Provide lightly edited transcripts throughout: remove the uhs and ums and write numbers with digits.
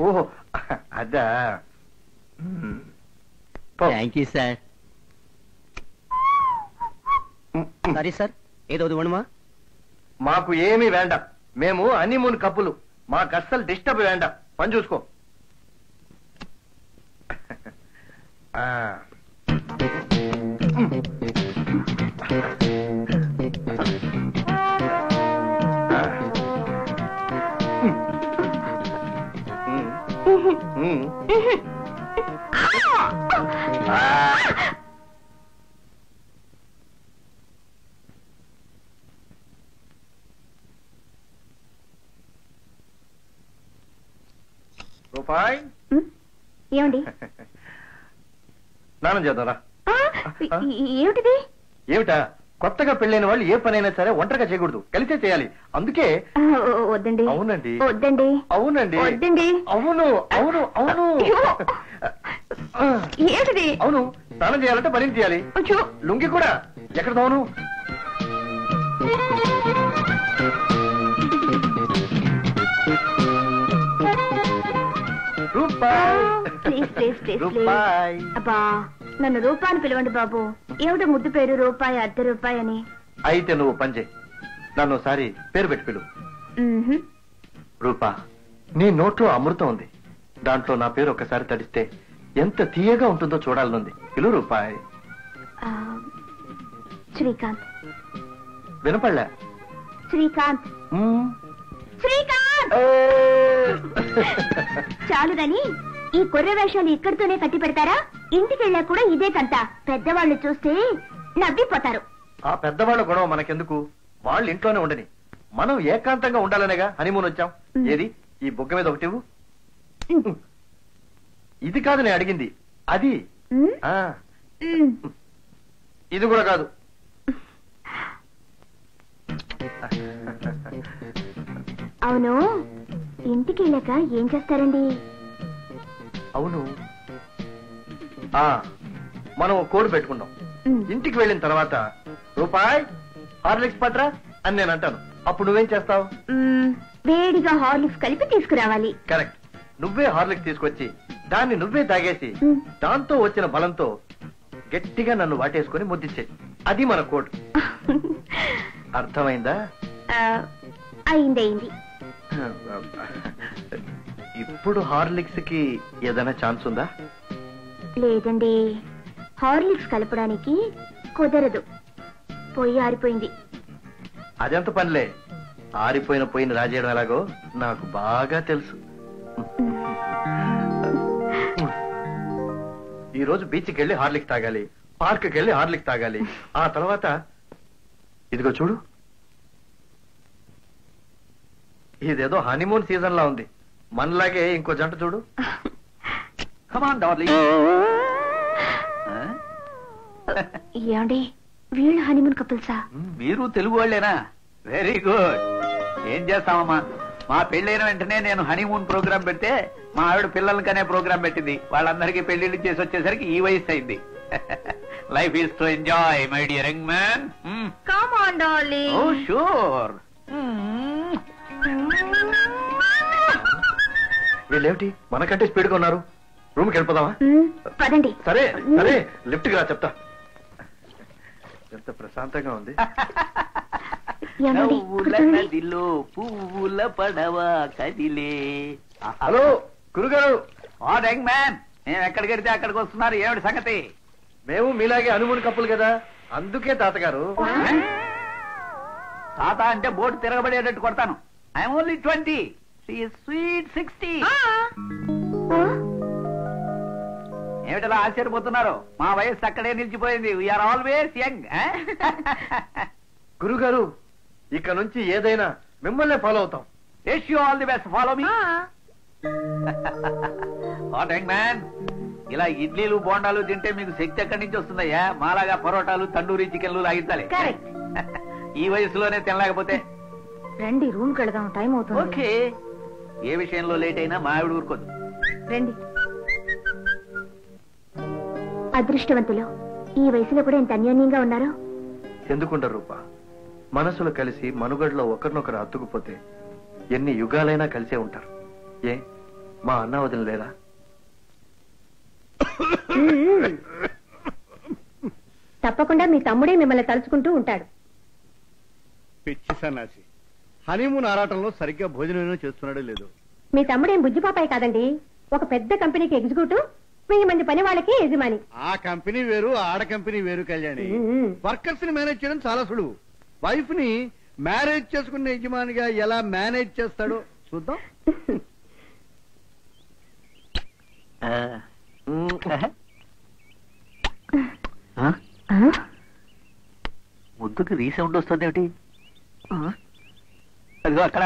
ఓహో అదా. Thank you sir. Sorry sir, ఏదో ఇవ్వడమా? మాకు ఏమీ వేండ, మేము హనీమూన్ కప్పులు, మాకు అస్సలు డిస్టర్బ్ వేండ. పని చూసుకో. రూపాయి ఏమండి? స్నానం చేద్దారా? ఏమిటిది? ఏమిటా? కొత్తగా పెళ్ళైన వాళ్ళు ఏ పనైనా సరే ఒంటరిగా చేయకూడదు, కలిసే చేయాలి. అందుకే. వద్దండి. అవునండి. వద్దండి. అవునండి. వద్దండి. అవును అవును అవును. ఏమిటిది? అవును, స్నానం చేయాలంటే పని చేయాలి. లుంగి కూడా. ఎక్కడ తోను? అబ్బా, నన్ను రూపాయి పిలవండి బాబు. ఏమిటో ముద్దు పేరు రూపాయి, అర్ధ రూపాయి అని. అయితే నువ్వు పంచే, నన్ను ఒకసారి పేరు పెట్టి పిలువు. రూపా, నీ నోట్లో అమృతం ఉంది, దాంట్లో నా పేరు ఒకసారి తడిస్తే ఎంత తీయగా ఉంటుందో చూడాలనుంది. పిలువు రూపాయి. శ్రీకాంత్. వినపడలే? శ్రీకాంత్. శ్రీకాంత్. చాలుదని ఈ కొర్ర వేషాలు ఇక్కడితోనే కట్టి పెడతారా? ఇంటికి వెళ్ళా కూడా ఇదే కంట. పెద్దవాళ్ళు చూస్తే నవ్విపోతారు. ఆ పెద్దవాళ్ళ గొడవ మనకెందుకు? వాళ్ళు ఇంట్లోనే ఉండని, మనం ఏకాంతంగా ఉండాలనేగా హనీమూన్ వచ్చాం. ఏది ఈ బుగ్గ మీద ఒకటి? ఇది కాదు నేను అడిగింది, అది. ఇది కూడా కాదు. అవును, ఇంటికి వెళ్ళాక ఏం చేస్తారండి? అవును, మనం కోడ్ పెట్టుకున్నాం. ఇంటికి వెళ్ళిన తర్వాత రూపాయి హార్లిక్స్ పట్రా అని నేను అంటాను. అప్పుడు నువ్వేం చేస్తావు? వేడిగా హార్లిక్స్ కలిపి తీసుకురావాలి. కరెక్ట్. నువ్వే హార్లిక్స్ తీసుకొచ్చి దాన్ని నువ్వే తాగేసి దాంతో వచ్చిన బలంతో గట్టిగా నన్ను వాటేసుకుని ముద్దిచ్చే. అది మన కోడ్. అర్థమైందా? అయింది. ఇప్పుడు హార్లిక్స్ కి ఏదైనా ఛాన్స్ ఉందా? లేదండి, హార్లిక్స్ కలపడానికి కుదరదు. పొయ్యి ఆరిపోయింది. అదెంత పనిలే, ఆరిపోయిన పొయ్యిని రాజేయడం ఎలాగో నాకు బాగా తెలుసు. ఈ రోజు బీచ్కి వెళ్ళి హార్లిక్స్ తాగాలి, పార్క్కి వెళ్ళి హార్లిక్స్ తాగాలి. ఆ తర్వాత ఇదిగో చూడు, ఇదేదో హనీమూన్ సీజన్ లా ఉంది. మనలాగే ఇంకో జంట చూడు. ఏమండి, వీళ్ళు హనీమూన్ కపుల్సా? మీరు తెలుగు వాళ్ళేనా? Very good. ఏం చేస్తామమ్మా, మా పెళ్ళైన వెంటనే నేను హనీమూన్ ప్రోగ్రామ్ పెడితే మా ఆవిడ పిల్లలకనే ప్రోగ్రామ్ పెట్టింది. వాళ్ళందరికీ పెళ్లిళ్ళు చేసి వచ్చేసరికి ఈ వయసు అయింది. Life is to enjoy my dear young man. Come on darling. Oh sure. వీళ్ళేమిటి మనకంటే స్పీడ్ గా ఉన్నారు? రూమ్కి వెళ్ళిపోదామా? పదండి. సరే సరే, లిఫ్ట్ కి రా, చెప్తా. ఎంత ప్రశాంతంగా ఉంది. నదిలో పువ్వుల పడవ కదిలే. హలో గురుగారు. యంగ్ మ్యాన్, నేను ఎక్కడికి వెళ్తే అక్కడికి వస్తున్నారు. ఏమిటి సంగతి? మేము మీలాగే హనీమూన్ కప్పులు కదా, అందుకే తాతగారు. తాత అంటే బోటు తిరగబడేటట్టు కొడతాను. I'm only 20. She is sweet 60. ఏమిటలా ఆశ్చర్యపోతున్నారు? మా వయస్సు అక్కడే నిలిచిపోయింది. We are always young. గురుగారు, ఇక నుంచి ఏదైనా మిమ్మల్ని ఫాలో అవుతాం. Wish you all the best. Follow me. Young man, ఇలా ఇడ్లీలు బోండాలు తింటే మీకు శక్తి ఎక్కడి నుంచి వస్తుందయ్యా? మాలాగా పరోటాలు తండూరి చికెన్లు లాగించాలి. ఈ వయసులోనే తినలేకపోతే. రండి, రూమ్కి వెళదాం, టైం అవుతుంది. ఓకే. ఏ విషయంలో లేట్ అయినా మా ఆవిడ ఊరుకోదు. రండి. అదృష్టవంతులు, ఈ వయసులో కూడా ఎంత అన్యోన్యంగా ఉన్నారు. ఎందుకుంటారు రూపా? మనసులు కలిసి మనుగడలో ఒకరినొకరు అతుకుపోతే ఎన్ని యుగాలైనా కలిసే ఉంటారు. ఏ మా అన్న వదిన లేరా? తప్పకుండా మీ తమ్ముడే మిమ్మల్ని తలుచుకుంటూ ఉంటాడు. పిచ్చి సన్నాసి, హనీమూన్ ఆరాటంలో సరిగ్గా భోజనం చేస్తున్నాడో లేదు. మీ తమ్ముడేం బుజ్జిపాపాయి కాదండి, ఒక పెద్ద కంపెనీకి ఎగ్జిక్యూటివ్, 1000 మంది పని వాళ్ళకి యజమాని. ఆ కంపెనీ వేరు, ఆడ కంపెనీ వేరు కళ్యాణి. వర్కర్స్ ని మేనేజ్ చేయడం చాలా సులువు. వైఫ్ ని మ్యారేజ్ చేసుకున్న యజమానిగా ఎలా మేనేజ్ చేస్తాడో చూద్దాం. ముద్దుకి రీసౌండ్ వస్తుంది ఏమిటి? అదిగో అక్కడ.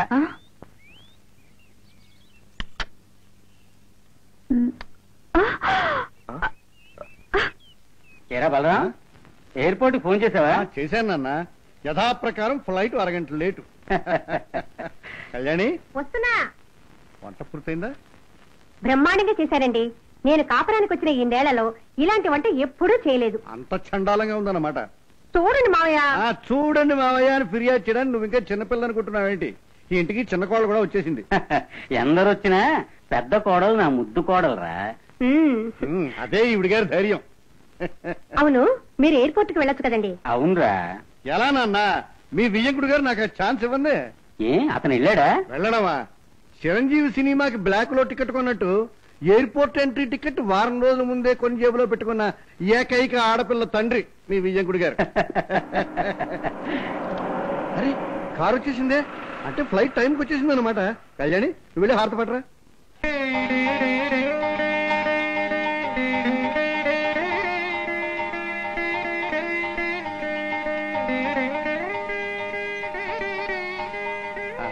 ఏరా బలరా, ఎయిర్పోర్ట్ ఫోన్ చేసావా? చేశాను నాన్న, యథాప్రకారం ఫ్లైట్ అరగంట లేటు. కళ్యాణి వస్తున్నా. వంట పూర్తయిందా? బ్రహ్మాండంగా చేశారండి. నేను కాపురానికి వచ్చిన ఈ నేలలో ఇలాంటి వంట ఎప్పుడూ చేయలేదు. అంత చండాలంగా ఉందన్నమాట. చూడండి మావయ్య. చూడండి మావయ్య అని ఫిర్యాదు చేయడానికి నువ్వు ఇంకా చిన్నపిల్ల అనుకుంటున్నావేంటి? ఈ ఇంటికి చిన్న కోడలు కూడా వచ్చేసింది. ఎందరు వచ్చినా పెద్ద కోడలు నా ముద్దు కోడలురా. అదే ఈవిడి గారి ధైర్యం. అవును, మీరు ఎయిర్పోర్ట్ కి వెళ్ళొచ్చు కదండి. అవునరా. ఎలా నాన్న, మీ వియ్యంకుడు గారు నాకు ఛాన్స్ ఇవ్వండి. ఏ అతను వెళ్ళాడా? వెళ్ళడమా? చిరంజీవి సినిమాకి బ్లాక్ లో టికెట్ కొన్నట్టు ఎయిర్పోర్ట్ ఎంట్రీ టికెట్ వారం రోజుల ముందే కొని జేబులో పెట్టుకున్న ఏకైక ఆడపిల్ల తండ్రి మీ వియ్యంకుడు గారు. అరే కారు వచ్చేసిందే, అంటే ఫ్లైట్ టైంకి వచ్చేసింది అనమాట. కళ్యాణి నువ్వు వెళ్ళి హారత పట్టరా.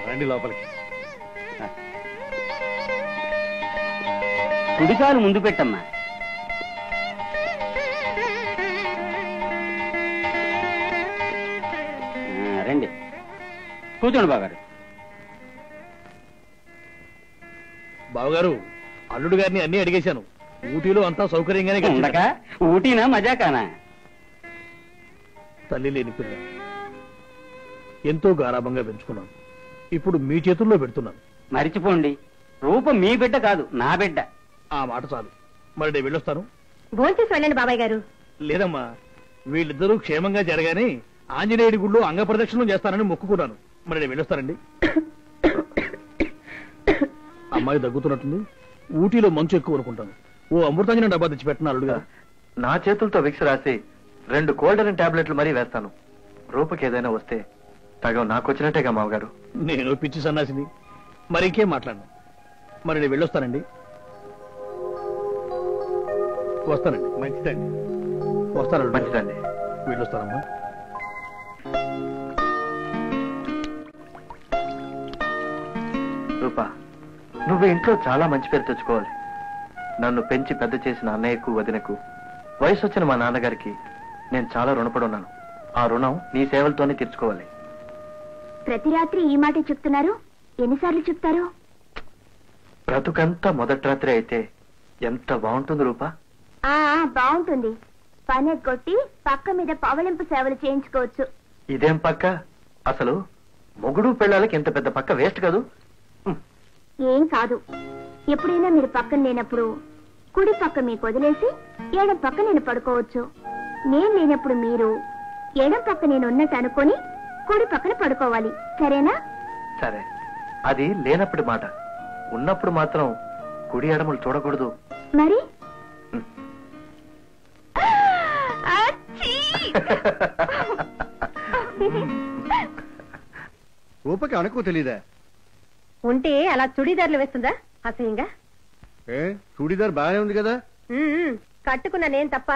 రండి లోపలికి. కుడికాలు ముందు పెట్టమ్మా. రండి కూర్చోండి బాగారు. బావగారు, అల్లుడు గారిని అన్ని అడిగేశాను. ఊటీలో అంతా సౌకర్యంగానే ఉండక ఊటీనా మజాకానా? తల్లి లేని పిల్ల ఎంతో గారాభంగా పెంచుకున్నాను. ఇప్పుడు మీ చేతుల్లో పెడుతున్నాను. మరిచిపోండి, రూపం మీ బిడ్డ కాదు, నా బిడ్డ. ఆ మాట చాలు. మరి నేను వెళ్ళొస్తాను. భోంచేసి వెళ్ళండి బాబాయ్ గారు. లేదమ్మా, వీళ్ళిద్దరూ క్షేమంగా జరగానే ఆంజనేయుడి గుళ్ళో అంగ ప్రదక్షిణం చేస్తానని మొక్కుకున్నాను. మరి నేను వెళ్ళొస్తానండి. అమ్మాయి దగ్గుతున్నట్టుంది. ఊటీలో మంచు ఎక్కువ అనుకుంటాను. ఓ అమృతాంజనం డబ్బా తెచ్చి పెట్టిన అల్లుడుగా. నా చేతులతో విక్స్ రాసి 2 కోల్డెన్ టాబ్లెట్లు మరీ వేస్తాను. రూపకి ఏదైనా వస్తే సగం నాకు వచ్చినట్టేగా మామగారు. నేను పిచ్చి సన్నాసిని, మరి ఇంకేం మాట్లాడను. మరి నేను వెళ్ళొస్తానండి. వస్తానండి. మంచిదండి. వస్తాను. మంచిదండి. వెళ్ళొస్తానమ్మా. రూపా, నువ్వు ఇంట్లో చాలా మంచి పేరు తెచ్చుకోవాలి. నన్ను పెంచి పెద్ద చేసిన అన్నయ్యకు, వదినకు, వయసు వచ్చిన మా నాన్నగారికి నేను చాలా రుణపడి ఉన్నాను. ఆ రుణం నీ సేవలతోనే తీర్చుకోవాలి. ప్రతి రాత్రి ఈ మాట చెప్తున్నారు, ఎన్నిసార్లు చెప్తారు? బ్రతుకంతా మొదటి రాత్రి అయితే ఎంత బాగుంటుంది రూపా. బాగుంటుంది. పని కొట్టి పక్క మీద పవలింపు సేవలు చేయించుకోవచ్చు. ఇదేం పక్క? అసలు మొగుడు పెళ్ళాలకి ఇంత పెద్ద పక్క వేస్ట్ కాదు. ఏం కాదు. ఎప్పుడైనా మీరు పక్కన లేనప్పుడు కుడి పక్క మీకు వదిలేసి ఎడం పక్క నేను పడుకోవచ్చు. నేను లేనప్పుడు మీరు ఎడం పక్క నేను ఉన్నట్టు అనుకొని కుడి పక్కన పడుకోవాలి. సరేనా? సరే, అది లేనప్పుడు మాట. ఉన్నప్పుడు మాత్రం కుడి ఎడములు చూడకూడదు. మరి రూపకి అణుకు తెలీదా? ఉంటే అలా చుడీదార్లు వేస్తుందా అసహ్యంగా? చూడీదార్ బాగానే ఉంది కదా. కట్టుకున్నా నేను తప్ప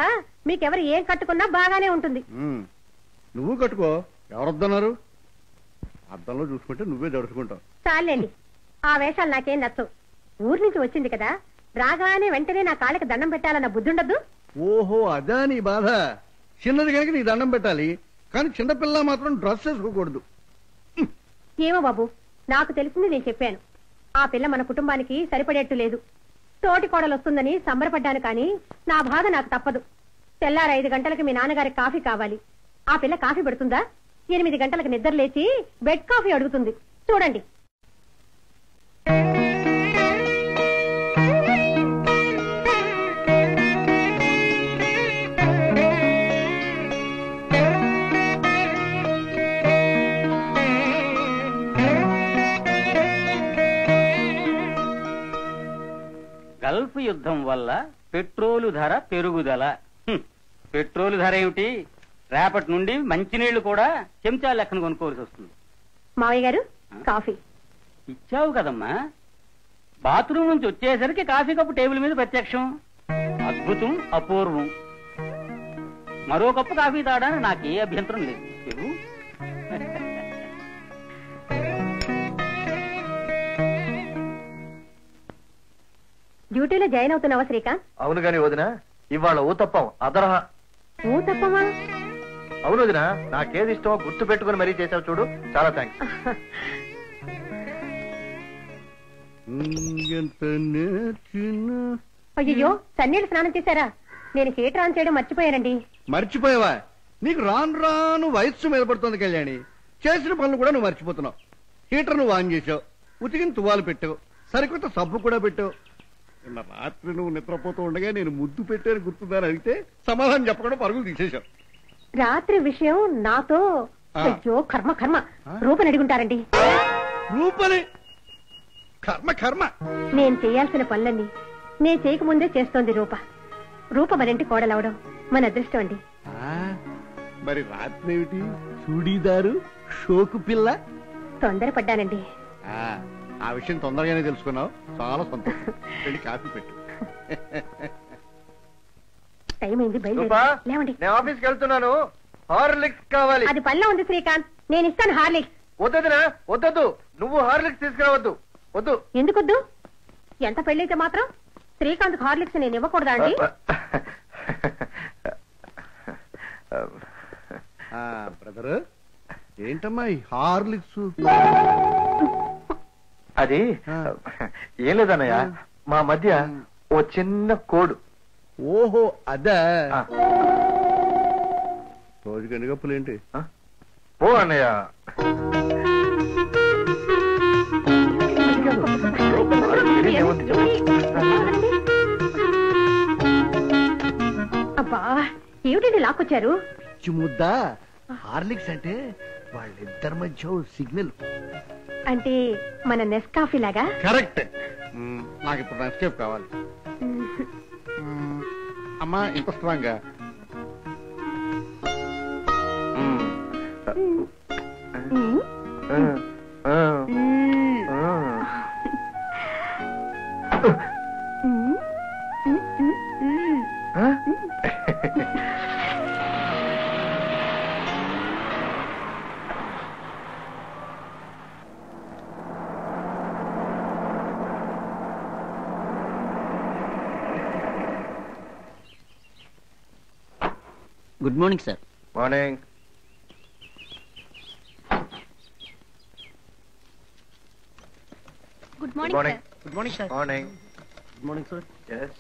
మీకెవరు ఏం కట్టుకున్నా బాగానే ఉంటుంది. నువ్వు కట్టుకో, ఎవరొద్దన్నారు? అద్దంలో చూసుకుంటే నువ్వే దడుచుకుంటావు. చాలండి, ఆ వేషాలు నాకేం నచ్చవు. ఊరి నుంచి వచ్చింది కదా, రాగానే వెంటనే నా కాళ్ళకి దండం పెట్టాలన్న బుద్ధి ఉండద్దు. ఓహో, అదా నీ బాధ. చిన్నది కనుక నీ దండం పెట్టాలి, కానీ చిన్నపిల్ల మాత్రం డ్రెస్ వేసుకోకూడదు. ఏమో బాబు, నాకు తెలిసింది నేను చెప్పాను. ఆ పిల్ల మన కుటుంబానికి సరిపడేట్టు లేదు. తోటి కోడలు వస్తుందని సంబరపడ్డాను, కానీ నా బాధ నాకు తప్పదు. తెల్లారు 5 గంటలకు మీ నాన్నగారికి కాఫీ కావాలి. ఆ పిల్ల కాఫీ పెడుతుందా? 8 గంటలకు నిద్ర లేచి బెడ్ కాఫీ అడుగుతుంది. చూడండి. గల్ఫ్ యుద్ధం వల్ల పెట్రోలు ధర పెరుగుదల. పెట్రోలు ధర ఏమిటి, రేపటి నుండి మంచినీళ్లు కూడా చెంచా లెక్కన కొనుక్కోవాల్సి వస్తుంది. మావయ్య గారు కాఫీ ఇచ్చావు కదమ్మా, బాత్రూమ్ నుంచి వచ్చేసరికి కాఫీ కప్పు టేబుల్ మీద ప్రత్యక్షం. అద్భుతం, అపూర్వం. మరో కప్పు కాఫీ తాగడానికి నాకే అభ్యంతరం లేదు. చెప్పు. డ్యూటీలో జాయిన్ అవుతున్నావా శ్రీకాంత్? అవును గాని వదినా, ఇవాళ ఊతప్పం అదరహ. ఊతప్పమా? అవును వదినా, నాకేది ఇష్టమో గుర్తు పెట్టుకుని మరీ చేసావు చూడు, చాలా థ్యాంక్స్. అయ్యో, సన్నీళ్ళు స్నానం చేశారా? నేను హీటర్ ఆన్ చేయడం మర్చిపోయానండి. మర్చిపోయావా? నీకు రాను రాను వయస్సు మీద పడుతుంది కళ్యాణి. చేసిన పనులు కూడా నువ్వు మర్చిపోతున్నావు. హీటర్ నువ్వు ఆన్ చేసావు, ఉతికిన తువాలు పెట్టావు, సరికొత్త సబ్బు కూడా పెట్టావు. నిన్న రాత్రి నువ్వు నిద్రపోతూ ఉండగా నేను ముద్దు పెట్టాను గుర్తుందని అడిగితే సమాధానం చెప్పకుండా పరుగులు తీసేశావు. రాత్రి విషయం నాతో అయ్యో కర్మ కర్మ రూపని అడుగుంటారండి. రూపని కర్మ కర్మ. నేను చేయాల్సిన పనులన్నీ నేను చేయకముందే చేస్తోంది రూప. రూప మరింటి కోడలవడం మన అదృష్టం అండి. మరి రాత్రి ఏమిటి చూడీదారు షోకు పిల్ల? తొందరపడ్డానండి. ఆ విషయం తొందరగానే తెలుసుకున్నావు, చాలా సంతోషం. వెళ్ళి కాఫీ పెట్టు. టైం అయింది, రూపా, లేవండి. నేను ఆఫీస్కి వెళ్తున్నాను, హార్లిక్స్ కావాలి. అది పనిలో ఉంది శ్రీకాంత్, నేను ఇస్తాను హార్లిక్స్. వద్దదినా, వద్దొద్దు, నువ్వు హార్లిక్స్ తీసుకురావద్దు. వద్దు. ఎందుకొద్దు? ఎంత పెళ్ళైతే మాత్రం శ్రీకాంత్ హార్లిక్స్ నేను ఇవ్వకూడదా అండి? బ్రదర్, ఏంటమ్మా ఈ హార్లిక్స్? అది ఏం లేదన్నయ్య, మా మధ్య ఓ చిన్న కోడు. ఓహో అదా. రోజుకి ఎన్ని కప్పులేంటి? ఓ అన్నయ్య, అబ్బా, ఏమిటండి లాక్కొచ్చారు? ముద్ద హార్లిక్స్ అంటే వాళ్ళిద్దరి మధ్య సిగ్నల్. అంటే మన నెస్కాఫీ లాగా? కరెక్ట్. నాకు ఇప్పుడు నెస్కేఫ్ కావాలి. అమ్మా ఇంత స్ట్రాంగ్ గా. Good morning sir. Morning. Good morning. Good morning sir. Morning. Good morning sir. Yes.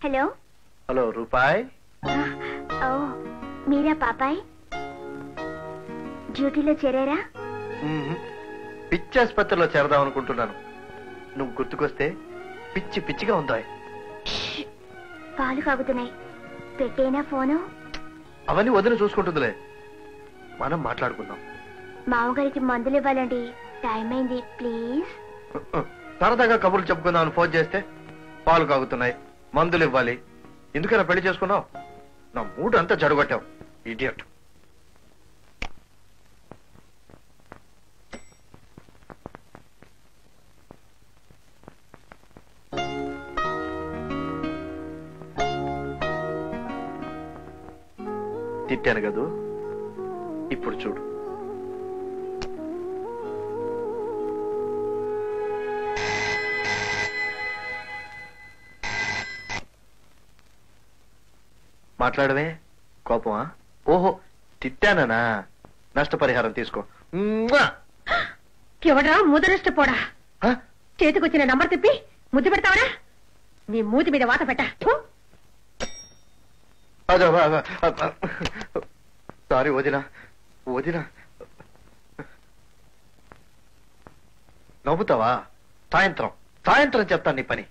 Hello. Hello రూపాయ్. ఓ, మీరా పాపాయ్? డ్యూటీలో చేరారా? పిచ్చి ఆసుపత్రిలో చేరదాం అనుకుంటున్నాను. నువ్వు గుర్తుకొస్తే పిచ్చి పిచ్చిగా ఉందా? పాలు కాగుతున్నాయి, పెట్టేనా ఫోను? అవన్నీ వదిలి చూసుకుంటుందిలే, మనం మాట్లాడుకుందాం. మామగారికి మందులు ఇవ్వాలండి, టైం అయింది, ప్లీజ్. సరదాగా కబుర్లు చెప్పుకుందామని ఫోన్ చేస్తే పాలు కాగుతున్నాయి, మందులు ఇవ్వాలి, ఎందుకైనా పెళ్లి చేసుకున్నావు? నా మూడు అంతా జడగొట్టావు, ఇడియట్. తిట్టాను కదూ, ఇప్పుడు చూడు. మాట్లాడవే, కోపమా? ఓహో, తిట్టానా? నష్టపరిహారం తీసుకో. ఎవడ్రా ముదనష్టపోడా? చేతికొచ్చిన నంబర్ తిప్పి ముద్దు పెడతావరా? నీ మూతి మీద వాత పెట్ట. సారీ వదినా, వదినా. నవ్వుతావా? సాయంత్రం సాయంత్రం చెప్తాను నీ పని.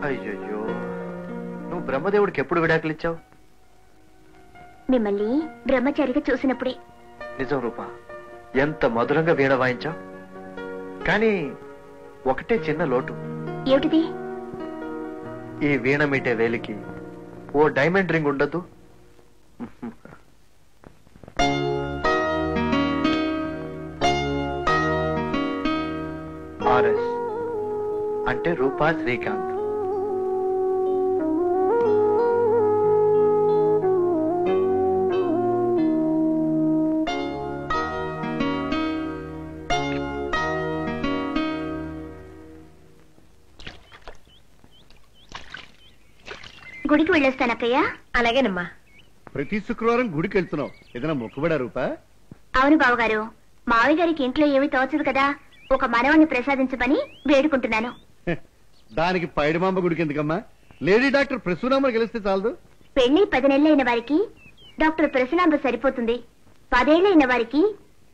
అయ్యో, నువ్వు బ్రహ్మదేవుడికి ఎప్పుడు విడాకులు ఇచ్చావు? మిమ్మల్ని బ్రహ్మచారిగా చూసినప్పుడే. నిజం రూపా, ఎంత మధురంగా వీణ వాయించావు. కానీ ఒకటే చిన్న లోటు. ఏమిటిది? ఈ వీణ మీటే వేలికి ఓ డైమండ్ రింగ్ ఉండదు. ఆర్ఎస్ అంటే రూపా శ్రీకాంత్. గుడికి వెళ్ళొస్తానక్కయ్య. అలాగేనమ్మా. ప్రతి శుక్రవారం గుడికి వెళ్తున్నావు, ఏదైనా మొక్కుబడా రూపా? అవును బావగారు, మావి గారికి ఇంట్లో ఏమీ తోచదు కదా, ఒక మనవణ్ణి ప్రసాదించమని వేడుకుంటున్నాను. దానికి పైడిమాంబ గుడికి ఎందుకమ్మా? లేడీ డాక్టర్ ప్రసూనాంబ గెలిస్తే చాలదు. పెళ్లి 10 నెలలైన వారికి డాక్టర్ ప్రసూనాంబ సరిపోతుంది. 10 ఏళ్లైన వారికి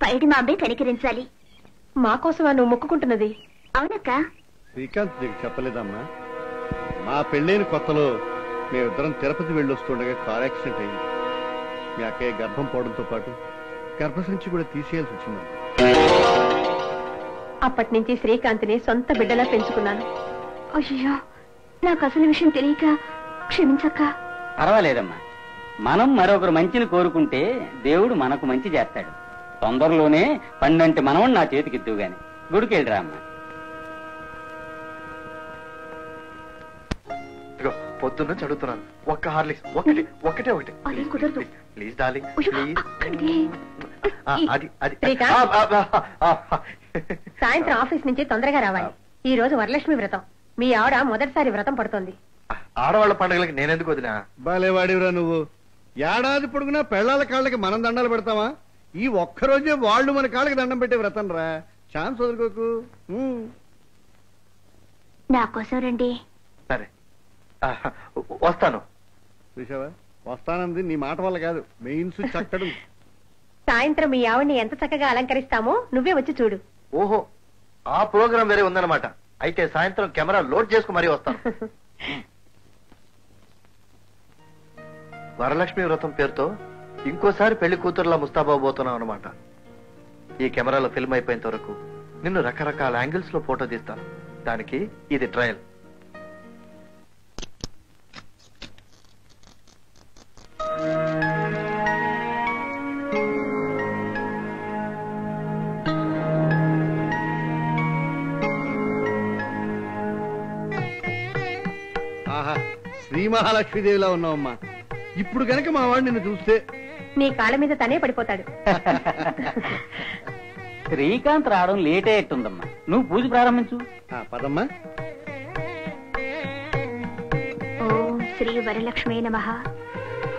పైడిమాంబే కనికరించాలి. మా కోసం నువ్వు మొక్కుకుంటున్నది? అవునక్క. శ్రీకాంత్ నీకు చెప్పలేదమ్మా, మా పెళ్ళైన కొత్తలో మేమిద్దరం తిరుపతి వెళ్ళొస్తుండగా కార్ యాక్సిడెంట్ అయింది. మీ అక్కయ్య గర్భం పోవడంతో పాటు గర్భసంచి కూడా తీసేయాల్సి వచ్చింది. అప్పటి నుంచి శ్రీకాంత్ని సొంత బిడ్డలా పెంచుకున్నాను. అయ్యో, నాకు అసలు విషయం తెలియక క్షమించక్క. పర్వాలేదమ్మా, మనం మరొకరు మంచిని కోరుకుంటే దేవుడు మనకు మంచి చేస్తాడు. తొందరలోనే 12 మనవడు నా చేతికిద్దువు గాని. గుడికి వెళ్ళిరా అమ్మా. పొద్దున్న చదువుతున్నాను. ఒక్క హార్లిక్స్, ఒకటే. అదేం కుదరదు. ప్లీజ్ డార్లింగ్, సాయంత్రం ఆఫీస్ నుంచి తొందరగా రావాలి. ఈ రోజు వరలక్ష్మి వ్రతం. మీ ఆవిడ మొదటిసారి వ్రతం పడుతోంది. ఆడవాళ్ల పండుగలకి నేనెందుకు వదినా? బాలేవాడివరా నువ్వు. ఏడాది పొడుగునా పెళ్ళాల కాళ్ళకి మనం దండాలు పెడతావా? ఈ ఒక్కరోజే వాళ్ళు మన కాళ్ళకి దండం పెట్టే వ్రతం రా. ఛాన్స్ వదులుకోకు. నా కోసం రండి. సరే, వస్తాను. చూసావా, వస్తానంది నీ మాట వల్ల కాదు, మెయిన్స్ చక్కడు. సాయంత్రం మీ ఆవిడ్ని ఎంత చక్కగా అలంకరిస్తామో నువ్వే వచ్చి చూడు. ఓహో, ఆ ప్రోగ్రాం వేరే ఉందన్నమాట. అయితే సాయంత్రం కెమెరా లోడ్ చేసుకు మరీ వస్తాను. వరలక్ష్మి వ్రతం పేరుతో ఇంకోసారి పెళ్లి కూతురులా ముస్తాబాబోతున్నావు అనమాట. ఈ కెమెరాలో ఫిల్మ్ అయిపోయేంత వరకు నిన్ను రకరకాల యాంగిల్స్ లో ఫోటో తీస్తాను. దానికి ఇది ట్రయల్. ఆహా, శ్రీ మహాలక్ష్మీదేవిలా ఉన్నావమ్మా. ఇప్పుడు కనుక మా వాడు నిన్ను చూస్తే నీ కాళ్ళ మీద తనే పడిపోతాడు. శ్రీకాంత్ రావడం లేట్ అయ్యేట్టుందమ్మా. నువ్వు పూజ ప్రారంభించు. పదమ్మా. ఓం శ్రీ వరలక్ష్మే నమః.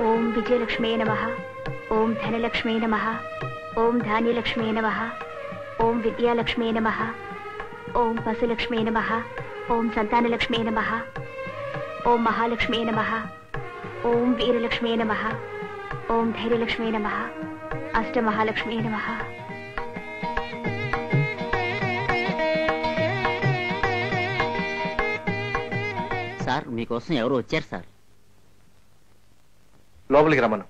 ఓం విజయలక్ష్మే నమః. ఓం ధనలక్ష్మే నమః. ఓం ధాన్యలక్ష్మే నమః. ఓం విద్యాలక్ష్మే నమః. ఓం పశులక్ష్మే నమః. ఓం సంతానలక్ష్మే నమః. ఓం మహాలక్ష్మే నమః. ఓం వీరలక్ష్మే నమః. ఓం ధైర్యలక్ష్మే నమః. అష్టమహాలక్ష్మే నమః. సార్, మీకోసం ఎవరు వచ్చారు సార్. లోపలికి రమ్మను.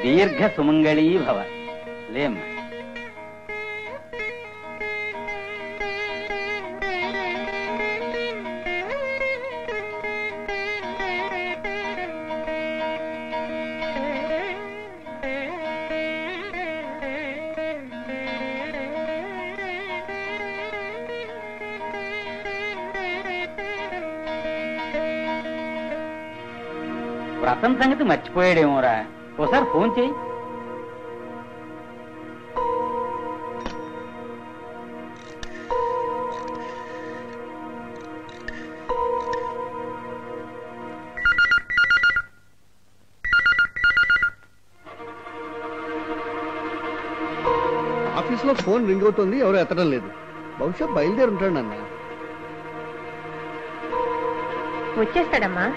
దీర్ఘ సుమంగళీ భవ. లేమ్మా. వ్రతం సంగతి మర్చిపోయాడేమోరా, ఒకసారి ఫోన్ చేయి. ఆఫీస్లో ఫోన్ రింగ్ అవుతుంది, ఎవరు ఎత్తడం లేదు. బహుశా బయలుదేరి ఉంటాడు నాన్న. వచ్చేస్తాడమ్మా.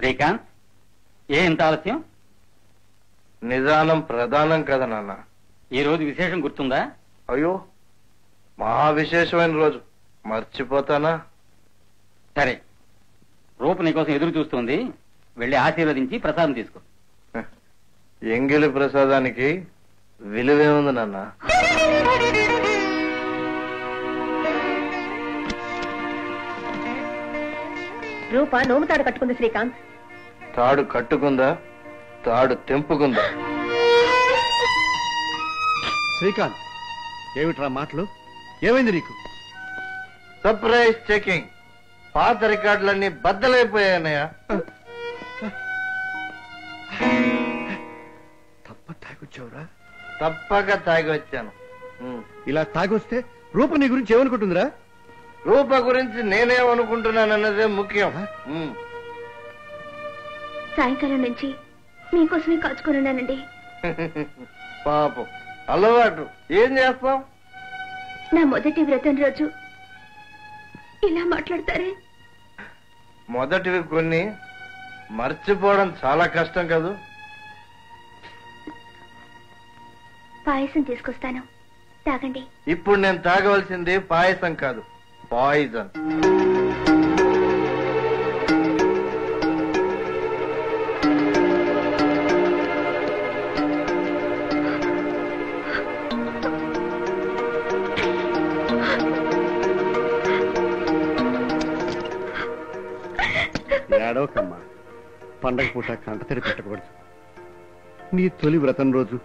శ్రీకాంత్, ఏ ఇంత ఆలస్యం? నిదానం ప్రధానం కదా నాన్న. ఈ రోజు విశేషం గుర్తుందా? అయ్యో, మహా విశేషమైన రోజు, మర్చిపోతానా? సరే, రూప నీకోసం ఎదురు చూస్తుంది, వెళ్ళి ఆశీర్వదించి ప్రసాదం తీసుకో. ఎంగిలి ప్రసాదానికి విలువేముంది నాన్న? రూప నోము తాడు కట్టుకుంది శ్రీకాంత్. తాడు కట్టుకుందా, తాడు తెంపుకుందా? శ్రీకాంత్, ఏమిట్రా మాటలు? ఏమైంది నీకు? Surprise checking. పాత రికార్డులన్నీ బద్దలైపోయాయన్నయ్య. తాగొచ్చావురా? తప్పక తాగి వచ్చాను. ఇలా తాగొస్తే రూప నీ గురించి ఏమనుకుంటుందిరా? రూప గురించి నేనేమనుకుంటున్నానన్నదే ముఖ్యం. సాయంకాలం నుంచి మీకోసమే కాచుకున్నానండి. పాపం, అలవాటు. ఏం చేస్తాం? నా మొదటి వ్రతం రోజు ఇలా మాట్లాడతారే? మొదటివి కొన్ని మర్చిపోవడం చాలా కష్టం కదూ. పాయసం తీసుకొస్తాను, తాగండి. ఇప్పుడు నేను తాగవలసింది పాయసం కాదు, పాయిజన్. ఏడవకమ్మా, పండగ పూట కంటతడి పెట్టకూడదు. నీ తొలి వ్రతం రోజు,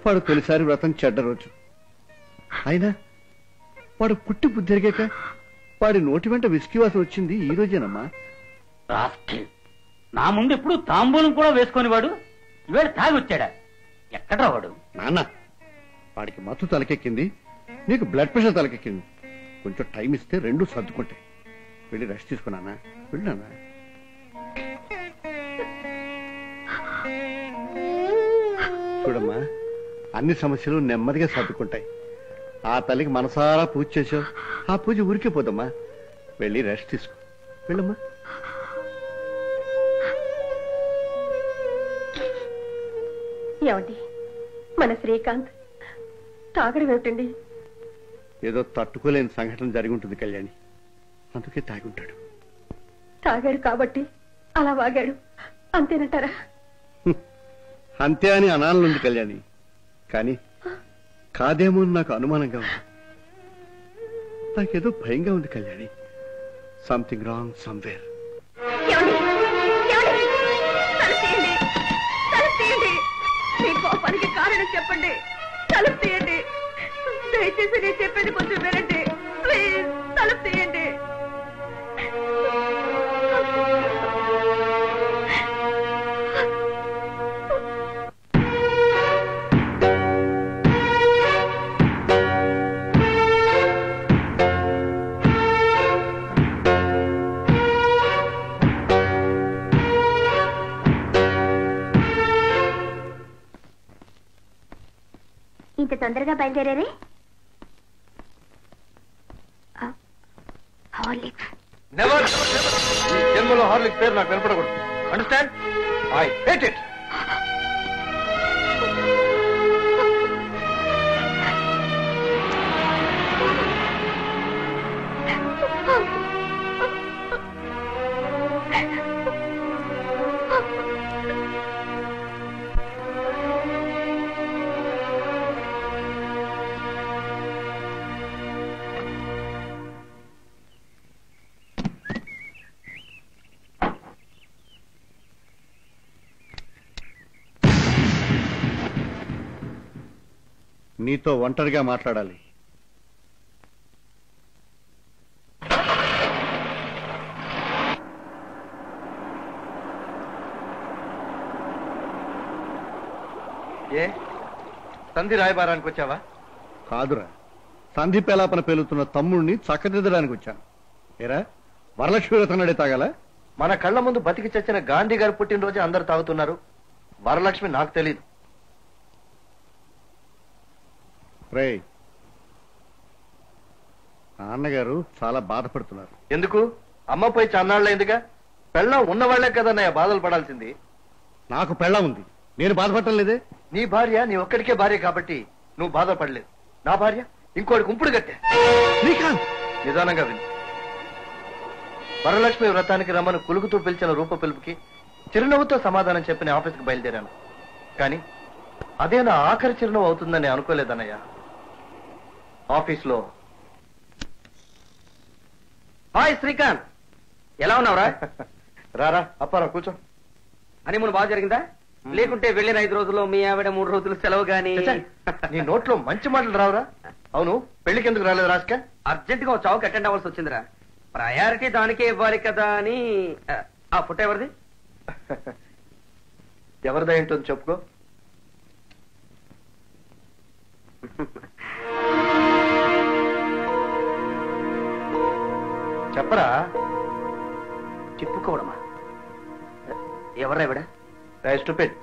వాడు తొలిసారి వ్రతం చెడ్డ రోజు. అయినా వాడు పుట్టి బుద్ధిరిగాక వాడి నోటి వెంట విస్కీ వాసన వచ్చింది ఈ రోజేనమ్మా. నా ముందు ఎప్పుడు తాంబూలం కూడా వేసుకొని వాడు ఇవాళ తాగి వచ్చాడా? ఎక్కడ్రా వాడు? నాన్న, వాడికి మత్తు తలకెక్కింది, నీకు బ్లడ్ ప్రెషర్ తలకెక్కింది. కొంచెం టైం ఇస్తే రెండు సర్దుకుంటాయి. వెళ్ళి రెస్ట్ తీసుకున్నానా? వెళ్ళానా? చూడమ్మా, అన్ని సమస్యలు నెమ్మదిగా సర్దుకుంటాయి. ఆ తల్లికి మనసారా పూజ చేసావు, ఆ పూజ ఊరికే పోదమ్మా. వెళ్ళి రెస్ట్ తీసుకో, వెళ్ళమ్మా. ఏమండి, మన శ్రీకాంత్ తాగడం ఏమిటండి? ఏదో తట్టుకోలేని సంఘటన జరిగి ఉంటుంది కళ్యాణి, అందుకే తాగి ఉంటాడు. తాగాడు కాబట్టి అలా వాగాడు, అంతేనంటారా? అంతే అని అనాలనుంది కళ్యాణి, కానీ కాదేమో అని నాకు అనుమానంగా ఉంది. నాకేదో భయంగా ఉంది కళ్యాణి. Something wrong somewhere. ఏమండి? ఏమండి? తలుపు తీయండి. తలుపు తీయండి. కోపానికి కారణం చెప్పండి. తలుపు తీయండి. దయచేసి నేను చెప్పేది కొంచెం వినండి. ప్లీజ్ తలుపు తీయండి. ఇంత తొందరగా బయలుదేరే? హార్లిక్స్. నెవర్. ఈ జన్మలో హార్లిక్స్ పేరు నాకు వినపడకూడదు. అండర్స్టాండ్? I hate it. నీతో ఒంటరిగా మాట్లాడాలి. ఏ సంధి రాయబారానికి వచ్చావా? కాదురా, సంధి పేలాపన పేలుతున్న తమ్ముడిని చక్కదిద్దడానికి వచ్చాను. ఏరా, వరలక్ష్మి వ్రతం నడే తాగాల? మన కళ్ళ ముందు బతికి చచ్చిన గాంధీ గారు పుట్టినరోజు అందరు తాగుతున్నారు. వరలక్ష్మి నాకు తెలీదు. రే, నాన్నగారు చాలా బాధపడుతున్నారు. ఎందుకు? అమ్మ పోయి చన్నాళ్ళైందిగా. పెళ్ళం ఉన్నవాళ్లే కదన్నయ్య బాధలు పడాల్సింది. నాకు పెళ్ళం ఉంది, నేను బాధపడటం లేదే. నీ భార్య నీ ఒక్కడికే భార్య కాబట్టి నువ్వు బాధపడలేదు. నా భార్య ఇంకోటి కుంపుడు గట్టే. నిదానంగా విను. వరలక్ష్మి వ్రతానికి రమ్మను కులుకుతూ పిలిచిన రూప పిలుపుకి చిరునవ్వుతో సమాధానం చెప్పిన ఆఫీస్కి బయలుదేరాను. కానీ అదే నా ఆఖరి చిరునవ్వు అవుతుందని అనుకోలేదన్నయ్య. ఆఫీస్లో హాయ్ శ్రీకాంత్, ఎలా ఉన్నావురా? రారా అప్పారా, కూర్చో. అని మును బాగా జరిగిందా? లేకుంటే వెళ్ళిన 5 రోజుల్లో మీ ఆవిడ 3 రోజులు సెలవు గాని. నీ నోట్లో మంచి మాటలు రావురా. అవును, పెళ్లికి ఎందుకు రాలేదు రాస్క? అర్జెంట్ గా చావుకి అటెండ్ అవ్వాల్సి వచ్చిందిరా. ప్రయారిటీ దానికే ఇవ్వాలి కదా అని. ఆ ఫోటో ఎవరిది? ఎవరిదా ఏంటో చెప్పుకో. చెప్పరా. చెప్పుకోవడమా? ఎవరా ఇవిడ? స్టూపిడ్.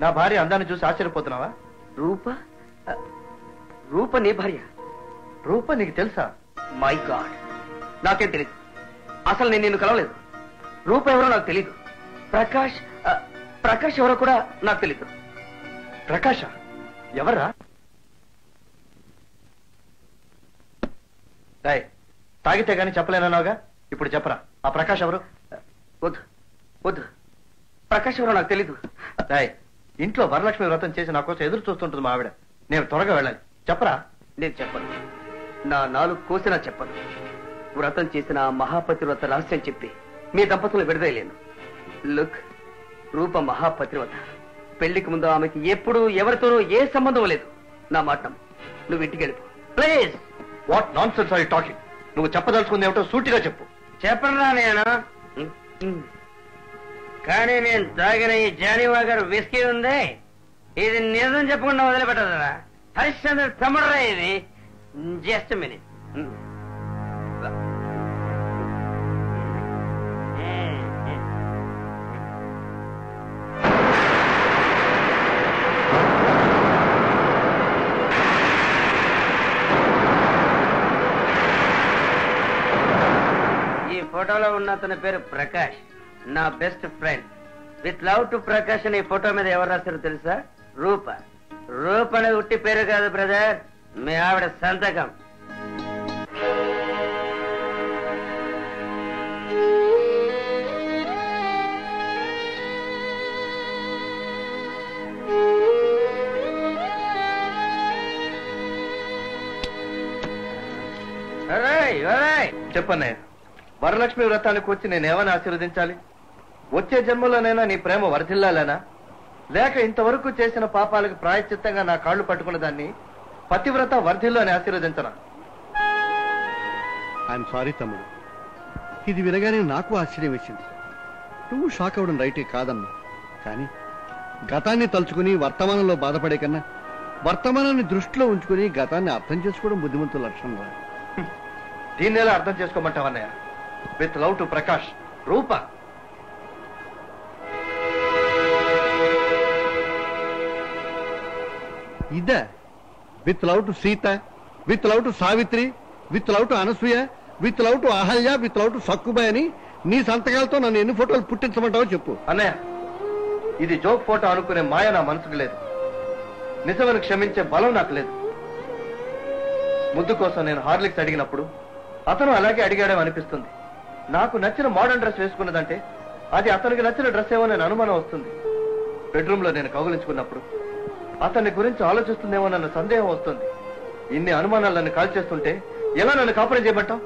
నా భార్య అందాన్ని చూసి ఆశ్చర్యపోతున్నావా? రూప? రూప నీ భార్య? రూప నీకు తెలుసా? మై గాడ్, నాకేం తెలీదు. అసలు నేను నిన్ను కలవలేదు. రూప ఎవరో నాకు తెలీదు. ప్రకాష్ ఎవరో కూడా నాకు తెలీదు. ప్రకాశ ఎవరా? తాగితే గాని చెప్పలేనన్నావుగా, ఇప్పుడు చెప్పరా. ఆ ప్రకాష్ ఎవరు? వద్దు వద్దు, ప్రకాష్ ఎవరో నాకు తెలీదు. ఇంట్లో వరలక్ష్మి వ్రతం చేసి నా కోసం ఎదురు చూస్తుంటుంది మా ఆవిడ. నేను త్వరగా వెళ్ళాలి. చెప్పరా. నేను చెప్పను. నా 4 కోసినా చెప్పను. వ్రతం చేసిన ఆ మహాపతివ్రత రహస్యం చెప్పి మీ దంపతులు విడదలేను. లుక్, రూప మహాపతివ్రత. పెళ్లికి ముందు ఆమెకి ఎప్పుడు ఎవరితోనూ ఏ సంబంధం లేదు. నా మాట నమ్ము. నువ్వు ఇంటికి వెళ్ళిపో please. What nonsense are you talking? నువ్వు చెప్పదలుచుకుంది ఏమిటో సూటిగా చెప్పు. చెప్పరా నేను. కానీ నేను తాగిన ఈ జానీవా గారు విస్కీ ఉంది, ఇది నిజం చెప్పకుండా వదిలిపెట్టదురా. హరిశ్చంద్ర తమ్ముడరా ఇది. Just minute. ఈ ఫోటోలో ఉన్న అతని పేరు ప్రకాష్, నా best friend. With love to Prakash అని ఫోటో మీద ఎవరు రాశారో తెలుసా? రూప. రూప అనేది ఉట్టి పేరు కాదు బ్రదర్, మీ ఆవిడ సంతకం. చెప్పన్నయ్య, వరలక్ష్మి వ్రతానికి వచ్చి నేనేమని ఆశీర్వదించాలి? వచ్చే జన్మలోనైనా నీ ప్రేమ వర్ధిల్లాలేనా? లేక నీ జీవితం నాశనం కావాలా? వరాయ్, వరాయ్. చెప్పన్నయ్య. వరాయ్, వరాయ్. చెప్పన్నయ్య. వరాయ్, వరాయ్. చెప్పన్నయ్య. వరాయ్, వరాయ్. చెప్పన్నయ్య. వరలక్ష్మి వ్రతానికి వచ్చి నేనేమని ఆశీర్వదించాలి? వచ్చే జన్మలోనైనా నీ ప్రేమ వర్ధిల్లాలేనా? లేక ఇంతవరకు చేసిన పాపాలకు ప్రాయశ్చిత్తంగా నా కాళ్ళు పట్టుకున్న దాన్ని పతివ్రత వర్ధిల్లు అని ఆశీర్వదించరా? ఐఎమ్ సారీ తమ్ముడు, ఇది వినగానే నాకు ఆశ్చర్యం వేసింది. నువ్వు షాక్ అవ్వడం రైటే కాదన్నా, కానీ గతాన్ని తలుచుకుని వర్తమానంలో బాధపడే కన్నా వర్తమానాన్ని దృష్టిలో ఉంచుకుని గతాన్ని అర్థం చేసుకోవడం బుద్ధిమంతుల లక్షణం రా. దీన్ని ఎలా అర్థం చేసుకోమంటావన్నయ్య? విత్ లవ్ టు ప్రకాష్, రూప. ఇదే with love to Sita, with love to Savitri, with love to Anasuya, with love to Ahalya, with love to Sakkubai అని నీ సంతకాలతో నన్ను ఎన్ని ఫోటోలు పుట్టించమంటావో చెప్పు. అన్నయ్య, ఇది జోక్ ఫోటో అనుకునే మాయ నా మనసుకు లేదు. నిజమని క్షమించే బలం నాకు లేదు. ముద్దు కోసం నేను హార్లిక్స్ అడిగినప్పుడు అతను అలాగే అడిగాడేమో అనిపిస్తుంది. నాకు నచ్చిన మోడర్న్ డ్రెస్ వేసుకున్నదంటే అది అతనికి నచ్చిన డ్రెస్ ఏమో నేను అనుమానం వస్తుంది. బెడ్రూమ్ లో నేను కౌగిలించుకున్నప్పుడు అతని గురించి ఆలోచిస్తుందేమో నన్ను సందేహం వస్తుంది. ఇన్ని అనుమానాలు నన్ను కాల్ చేస్తుంటే ఎలా నన్ను కాపురం చేయబట్టావు?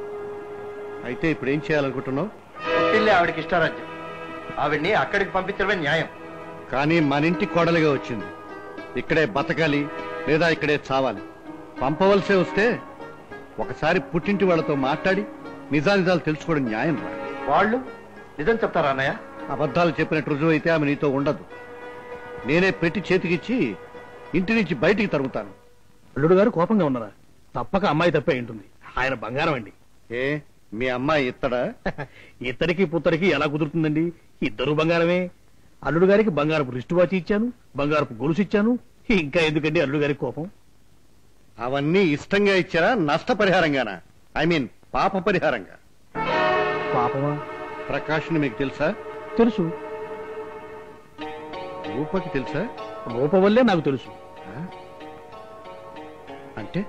అయితే ఇప్పుడు ఏం చేయాలనుకుంటున్నావు? పిల్లి ఆవిడికి ఇష్టారాజ్యం, ఆవిడ్ని అక్కడికి పంపించడమే న్యాయం. కానీ మన ఇంటి కోడలిగా వచ్చింది, ఇక్కడే బతకాలి లేదా ఇక్కడే చావాలి. పంపవలసే వస్తే ఒకసారి పుట్టింటి వాళ్ళతో మాట్లాడి నిజానిజాలు తెలుసుకోవడం న్యాయం రా. వాళ్ళు నిజం చెప్తారా అన్నయ్య? అబద్ధాలు చెప్పినట్టు రుజువు అయితే ఆమె నీతో ఉండదు. నేనే పెట్టి చేతికిచ్చి ఇంటి నుంచి బయటికి తరుగుతాను. అల్లుడు గారు కోపంగా ఉన్నారా? తప్పక అమ్మాయి తప్పే ఉంటుంది. ఆయన బంగారం అండి. ఏ మీ అమ్మాయి ఇత్తడా? ఇత్తడికి పుత్తడికి ఎలా కుదురుతుందండి? ఇద్దరు బంగారమే. అల్లుడు గారికి బంగారపు రిస్ట్ వాచ్ ఇచ్చాను, బంగారపు గొలుసు ఇచ్చాను. ఇంకా ఎందుకండి అల్లుడు గారికి కోపం? అవన్నీ ఇష్టంగా ఇచ్చారా నష్టపరిహారంగానా? ఐ మీన్ పాప పరిహారంగా. పాపమా? ప్రకాష్ని మీకు తెలుసా? తెలుసు. రూపకి తెలుసా? రూప వల్లే నాకు తెలుసు. అంటే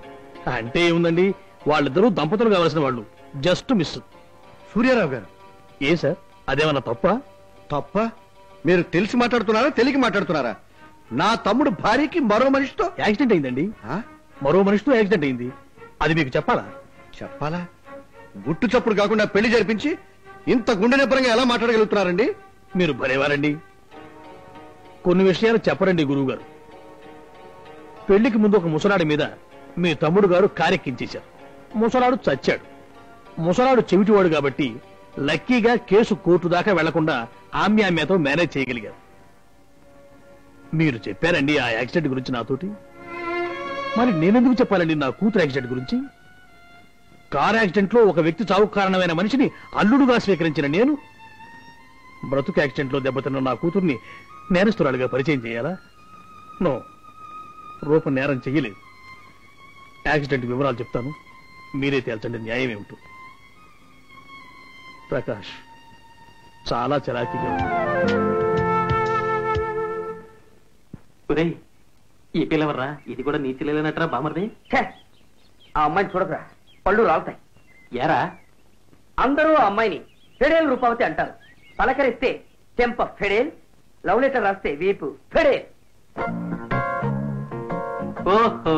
అంటే ఏముందండి, వాళ్ళిద్దరూ దంపతులు కావలసిన వాళ్ళు. Just miss. సూర్యారావు గారు. ఏ సార్, అదేమన్నా తప్ప? తప్ప? మీరు తెలిసి మాట్లాడుతున్నారా తెలియక మాట్లాడుతున్నారా? నా తమ్ముడు భార్యకి మరో మనిషితో యాక్సిడెంట్ అయిందండి. మరో మనిషితో యాక్సిడెంట్ అయింది. అది మీకు చెప్పాలా? చెప్పాలా? గుట్టు చప్పుడు కాకుండా పెళ్లి జరిపించి ఇంత గుండె నిబ్బరంగా ఎలా మాట్లాడగలుగుతున్నారండి? మీరు భలేవారండి. కొన్ని విషయాలు చెప్పరండి గురువు గారు. పెళ్లికి ముందు ఒక ముసలాడి మీద మీ తమ్ముడు గారు కారెక్కించేశారు. ముసలాడు చచ్చాడు. ముసలాడు చెవిటివాడు కాబట్టి లక్కీగా కేసు కోర్టు దాకా వెళ్లకుండా ఆమ్యామ్యతో మేనేజ్ చేయగలిగారు. మీరు చెప్పారండి ఆ యాక్సిడెంట్ గురించి నాతోటి. మరి నేనెందుకు చెప్పాలండి నా కూతురు యాక్సిడెంట్ గురించి? కార్ యాక్సిడెంట్ లో ఒక వ్యక్తి చావుకు కారణమైన మనిషిని అల్లుడుగా స్వీకరించిన నేను బ్రతుకు యాక్సిడెంట్ లో దెబ్బతిన్న నా కూతుర్ని నేరస్తురాలుగా పరిచయం చేయాలా? నో, రూప నేరం చెయ్యలేదు. యాక్సిడెంట్ వివరాలు చెప్తాను, మీరే తేల్చండి న్యాయం ఏమిటో. ప్రకాష్ చాలా చలాకీగా ఉంది. ఈ పిల్లవర్రా, ఇది కూడా నీ చెల్లెలేనట్రా బామర్ది? ఆ అమ్మాయిని చూడదురా, పళ్ళు రాలుతాయి. ఏరా, అందరూ ఆ అమ్మాయిని ఫెడేల్ రూపావతి అంటారు. పలకరిస్తే చెంప ఫెడేల్, లవ్ లెటర్ రాస్తే వీపు ఫెడేల్. ఓహో,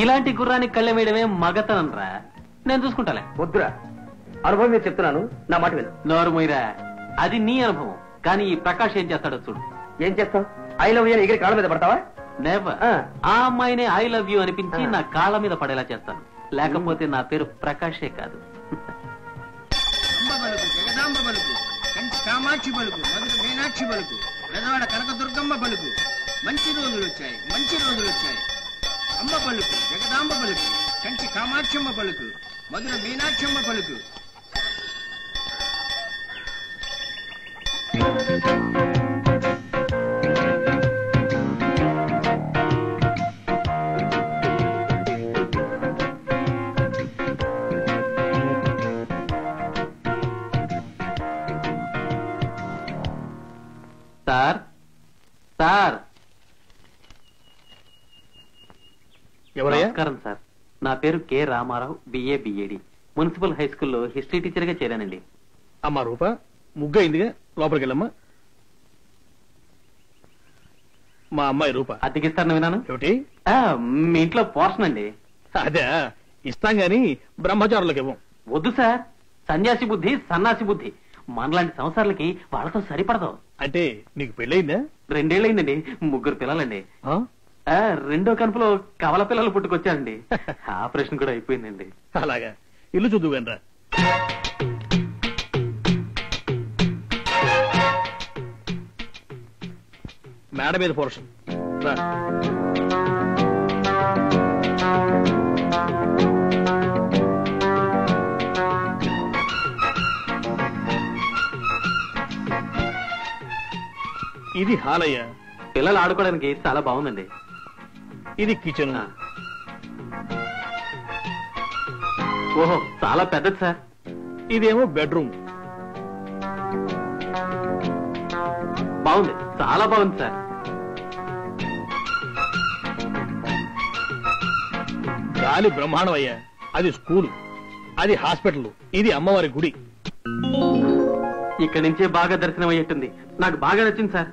ఇలాంటి గుర్రానికి కళ్ళె వేయడమే మగతనం రా. నేను చూసుకుంటాలే. వద్దురా, అనుభవం మీద చెప్తున్నాను, నా మాట విను. నోరు మొయ్యరా, అది నీ అనుభవం. కానీ ఈ ప్రకాష్ ఏం చేస్తాడో చూడు. ఏం చేస్తావు? ఐ లవ్ యూ అని ఎగిరి కాళ్ళ మీద పడతావా? నెవర్. ఆ అమ్మాయినే ఐ లవ్ యూ అనిపించి నా కాళ్ళ మీద పడేలా చేస్తాను. లేకపోతే నా పేరు ప్రకాషే కాదు. జగదాంబ బలుకు, కంచి కామాక్షి బలుకు, మధుర మీనాక్షి బలుకు, పెదవాడ కనకదుర్గమ్మ బలుకు. మంచి రోజులు వచ్చాయి, మంచి రోజులు వచ్చాయి. అమ్మ పలుకు, జగదాంబ పలుకు, కంచి కామాక్షమ్మ పలుకు, మధుర మీనాక్షమ్మ పలుకు. Sir, sir. ఎవరయ్యా? నమస్కారం సార్, నా పేరు K Ramarao, BA BEd. Municipal high స్కూల్లో హిస్టరీ టీచర్ గా చేరానండి. అమ్మా రూప, ముగ్గయిందిగా, లోపలికి వెళ్ళమ్మా. మా అమ్మాయి రూప. అద్దెకిస్తారని విన్నాను. ఏమిటి? మీ ఇంట్లో పోర్షన్ అండి. అదే ఇస్తాం గాని బ్రహ్మచారులకు ఇవ్వం. వద్దు సార్, సన్యాసి బుద్ధి సన్నాసి బుద్ధి. మనలాంటి సంవత్సరాలకి వాళ్ళతో సరిపడదు. అంటే నీకు పెళ్ళయిందా? 2 ఏళ్ళైందండి. 3 పిల్లలండి. రెండో కనుపులో కవల పిల్లలు పుట్టుకొచ్చారండి. ఆపరేషన్ కూడా అయిపోయిందండి. అలాగా, ఇల్లు చూద్దుగానరా. మేడ మీద పోర్షన్ రా. ఇది హాల్ అయ్యా. పిల్లలు ఆడుకోవడానికి చాలా బాగుందండి. ఇది కిచెన్. ఓహో, చాలా పెద్దది సార్. ఇదేమో బెడ్రూమ్. బాగుంది, చాలా బాగుంది సార్. గాలి బ్రహ్మాండం అయ్యా. అది స్కూలు, అది హాస్పిటల్, ఇది అమ్మవారి గుడి. ఇక్కడి నుంచే బాగా దర్శనం అయ్యేట్టుంది. నాకు బాగా నచ్చింది సార్.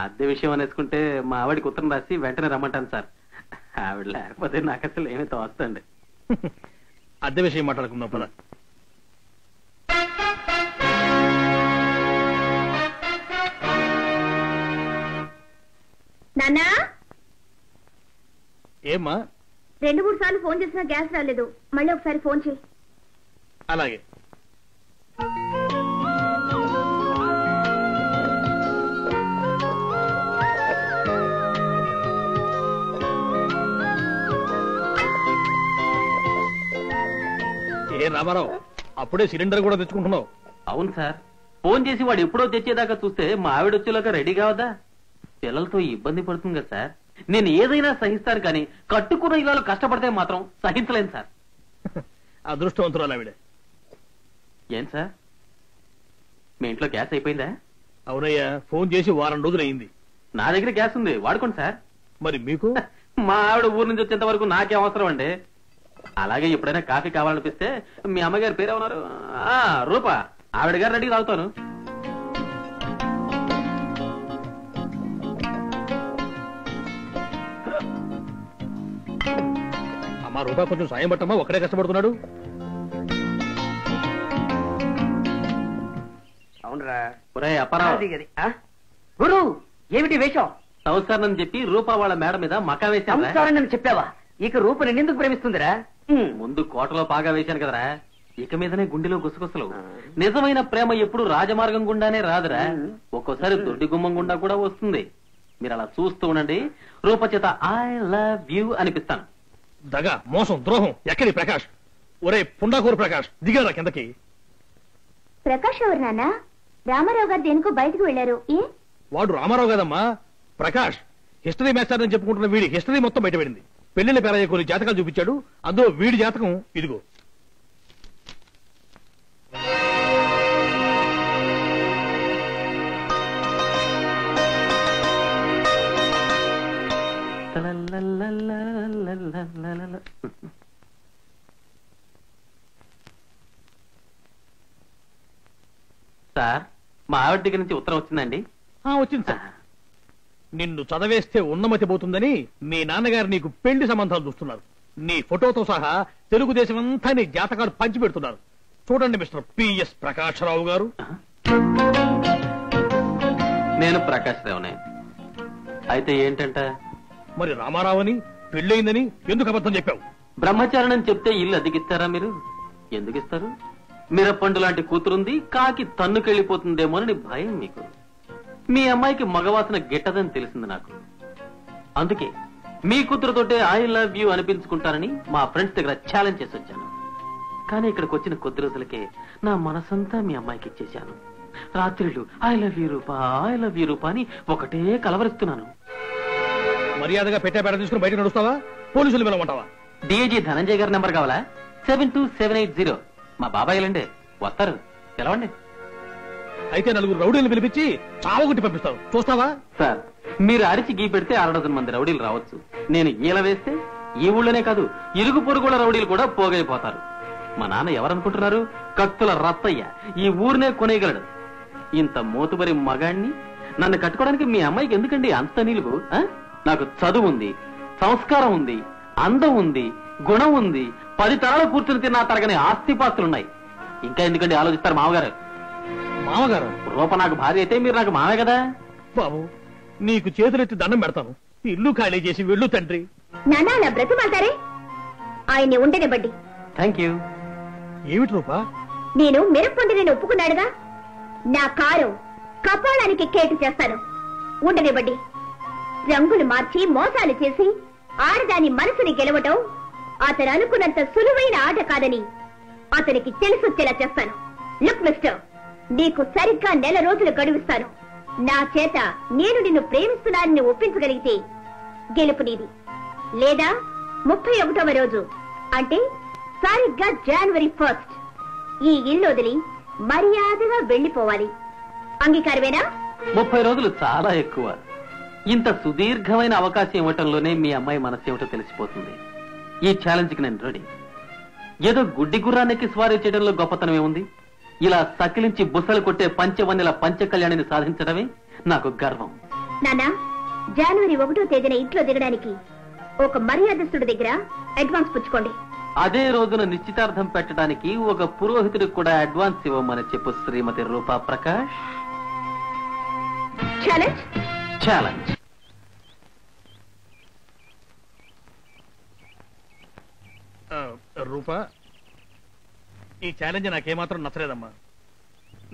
అద్దె విషయం అనేసుకుంటే మా ఆవిడికి ఉత్తరం రాసి వెంటనే రమ్మంటాను సార్. ఆవిడ లేకపోతే నాకు అసలు ఏమీ తోస్తండి. అద్దె విషయం మాట్లాడుకుందాం పద. నాన్నా, ఏమ్మా? 2-3 సార్లు ఫోన్ చేసినా గ్యాస్ రాలేదు. మళ్ళీ ఒకసారి ఫోన్ చేయి. అలాగే. ఏ రామారావు, అప్పుడే సిలిండర్ కూడా తెచ్చుకుంటున్నావు? అవును సార్. ఫోన్ చేసి వాడు ఎప్పుడో తెచ్చేదాకా చూస్తే మా ఆవిడ వచ్చేలాగా రెడీ కావదా? పిల్లలతో ఇబ్బంది పడుతుంది కదా సార్. నేను ఏదైనా సహిస్తాను, కానీ కట్టుకున్న ఇళ్ళలో కష్టపడితే మాత్రం సహించలేను సార్. అదృష్టవంతురాలు ఆవిడ. ఏం సార్, మీ ఇంట్లో గ్యాస్ అయిపోయిందా? అవునయ్యా, ఫోన్ చేసి వారం రోజులు అయింది. నా దగ్గర గ్యాస్ ఉంది, వాడుకోండి సార్. మరి మీకు? మా ఆవిడ ఊరు నుంచి వచ్చేంత వరకు నాకే అవసరం అండి. అలాగే ఎప్పుడైనా కాఫీ కావాలనిపిస్తే మీ అమ్మగారి పేరేమన్నారు? రూప, ఆవిడ గారు రెడీ తాగుతాను. అమ్మా రూపా, కొంచెం సాయం పట్టమ్మా, ఒక్కడే కష్టపడుతున్నాడు. అవునరా. గురు, ఏమిటి వేషం? సంసారం చెప్పి రూపా వాళ్ళ మేడ మీద మకా వేశాను. చెప్పావా? ఇక రూప నిన్నెందుకు ప్రేమిస్తుందిరా? ముందు కోటలో బాగా వేశాను కదరా, ఇక మీదనే గుండెలో గుసగుసలు. నిజమైన ప్రేమ ఎప్పుడు రాజమార్గం గుండానే రాదురా, ఒక్కోసారి దొడ్డి గుమ్మం గుండా కూడా వస్తుంది. మీరు అలా చూస్తూ ఉండండి, రూప చేత ఐ లవ్ యూ అనిపిస్తాను. దగా, మోసం, ద్రోహం ఎక్కడి ప్రకాష్? ఒరే పుండాకూరు ప్రకాష్, దిగారా కిందకి. ప్రకాష్ ఎవరు నాన్న? రామారావు గారు దేనికో బయటకు వెళ్లారు. ఏ? వాడు రామారావు కదమ్మా, ప్రకాష్. హిస్టరీ మాస్టర్ అని చెప్పుకుంటున్న వీడి హిస్టరీ మొత్తం బయటపడింది. పెళ్లిళ్ళ పేరయ్య కొన్ని జాతకాలు చూపించాడు, అందులో వీడి జాతకం ఇదిగో. సార్, మా ఆవిడ దగ్గర నుంచి ఉత్తరం వచ్చిందండి. వచ్చింది సార్. నిన్ను చదవేస్తే ఉన్నమతి పోతుందని మీ నాన్నగారు నీకు పెళ్లి సంబంధాలు చూస్తున్నారు. నీ ఫోటోతో సహా తెలుగుదేశం అంతా నీ జాతకాలు పంచి పెడుతున్నారు. చూడండి మిస్టర్ పిఎస్ ప్రకాశరావు గారు. నేను ప్రకాష్ రావునే. అయితే ఏంటంట? మరి రామారావు అని పెళ్ళయిందని ఎందుకు అబద్ధం చెప్పావు? బ్రహ్మచారణం చెప్తే ఇల్లు అద్దెకిస్తారా మీరు? ఎందుకు ఇస్తారు? మిరపండు లాంటి కూతురుంది, కాకి తన్నుకెళ్లిపోతుందేమోనని భయం మీకు. మీ అమ్మాయికి మగవాసన గిట్టదని తెలిసింది నాకు. అందుకే మీ కూతురుతోటే ఐ లవ్ యూ అనిపించుకుంటానని మా ఫ్రెండ్స్ దగ్గర ఛాలెంజ్ చేసి వచ్చాను. కానీ ఇక్కడికి వచ్చిన కొద్ది రోజులకే నా మనసంతా మీ అమ్మాయికి ఇచ్చేశాను. రాత్రిళ్ళు I love you Rupa, I love you Rupa అని ఒకటే కలవరిస్తున్నాను. మర్యాదగా పెట్టే బేడ తీసుకుని బయట నడుస్తావా? పోలీసులు పిలవమంటావా? డిఐజీ ధనంజయ్ గారి నెంబర్ కావాలా? 72780. మా బాబాయ్లండి, వస్తారు, పిలవండి. అయితే 4 రౌడీలు పిలిపించి చావగొట్టి పంపిస్తావు, చూస్తావా? సార్, మీరు అరిచి గీ పెడితే 6 మంది రౌడీలు రావచ్చు. నేను ఈల వేస్తే ఈ ఊళ్ళోనే కాదు, ఇరుగు పొరుగుల రౌడీలు కూడా పోగైపోతారు. మా నాన్న ఎవరనుకుంటున్నారు? కత్తుల రత్తయ్య. ఈ ఊరినే కొనేయగలడు. ఇంత మోతుబరి మగాణ్ణి నన్ను కట్టుకోవడానికి మీ అమ్మాయికి ఎందుకండి అంత నిలువు? నాకు చదువు ఉంది, సంస్కారం ఉంది, అందం ఉంది, గుణం ఉంది, 10 తరాలు కూర్చుని తిన్నా తరగని ఆస్తిపాస్తులున్నాయి. ఇంకా ఎందుకండి ఆలోచిస్తారు మామగారు? మామగారు? రూప నాకు భార్య అయితే మీరు నాకు మామే కదా. బాబు నీకు చేతులెత్తి దండం పెడతాను, ఇల్లు ఖాళీ చేసి వెళ్ళు తండ్రి. నాన్న అలా బ్రతిమాటారే, ఆయన్ని ఉండనివ్వండి. Thank you. ఏమిటి రూపా? నేను మిరప్పండి నేను ఒప్పుకున్నాడుగా, నా కారు కపాలానికి కేటు చేస్తాను, ఉండనివ్వండి. రంగులు మార్చి మోసాలు చేసి ఆడదాని మనసుని గెలవటం అతను అనుకున్నంత సులువైన ఆట కాదని అతనికి తెలిసొచ్చేలా చేస్తాను. లుక్ మిస్టర్, నీకు సరిగ్గా 1 నెల రోజులు గడువిస్తాను. నా చేత నేను నిన్ను ప్రేమిస్తున్నానని ఒప్పించగలిగితే గెలుపు నీది, లేదా 31వ రోజు అంటే సరిగ్గా జనవరి 1 ఈ ఇల్లు వదిలి మర్యాదగా వెళ్లిపోవాలి. అంగీకారమేనా? 30 రోజులు చాలా ఎక్కువ. ఇంత సుదీర్ఘమైన అవకాశం ఇవ్వటంలోనే మీ అమ్మాయి మనసు ఏమిటో తెలిసిపోతుంది. ఈ ఛాలెంజ్ కి నేను రెడీ. ఏదో గుడ్డి గుర్రానికి స్వారీ చేయడంలో గొప్పతనం ఏముంది? ఇలా సకిలించి బుసలు కొట్టే పంచవన్నెల పంచకళ్యాణిని సాధించడమే నాకు గర్వం. నానా, జనవరి 1వ తేదీన ఇంట్లో దిగడానికి ఒక మర్యాదస్తుడి దగ్గర అడ్వాన్స్ పుచ్చుకోండి. అదే రోజున నిశ్చితార్థం పెట్టడానికి ఒక పురోహితుడికి కూడా అడ్వాన్స్ ఇవ్వమని చెప్పు శ్రీమతి రూపా ప్రకాష్. ఛాలెంజ్. ఛాలెంజ్. రూపా, ఈ ఛాలెంజ్ నాకేమాత్రం నచ్చలేదమ్మా.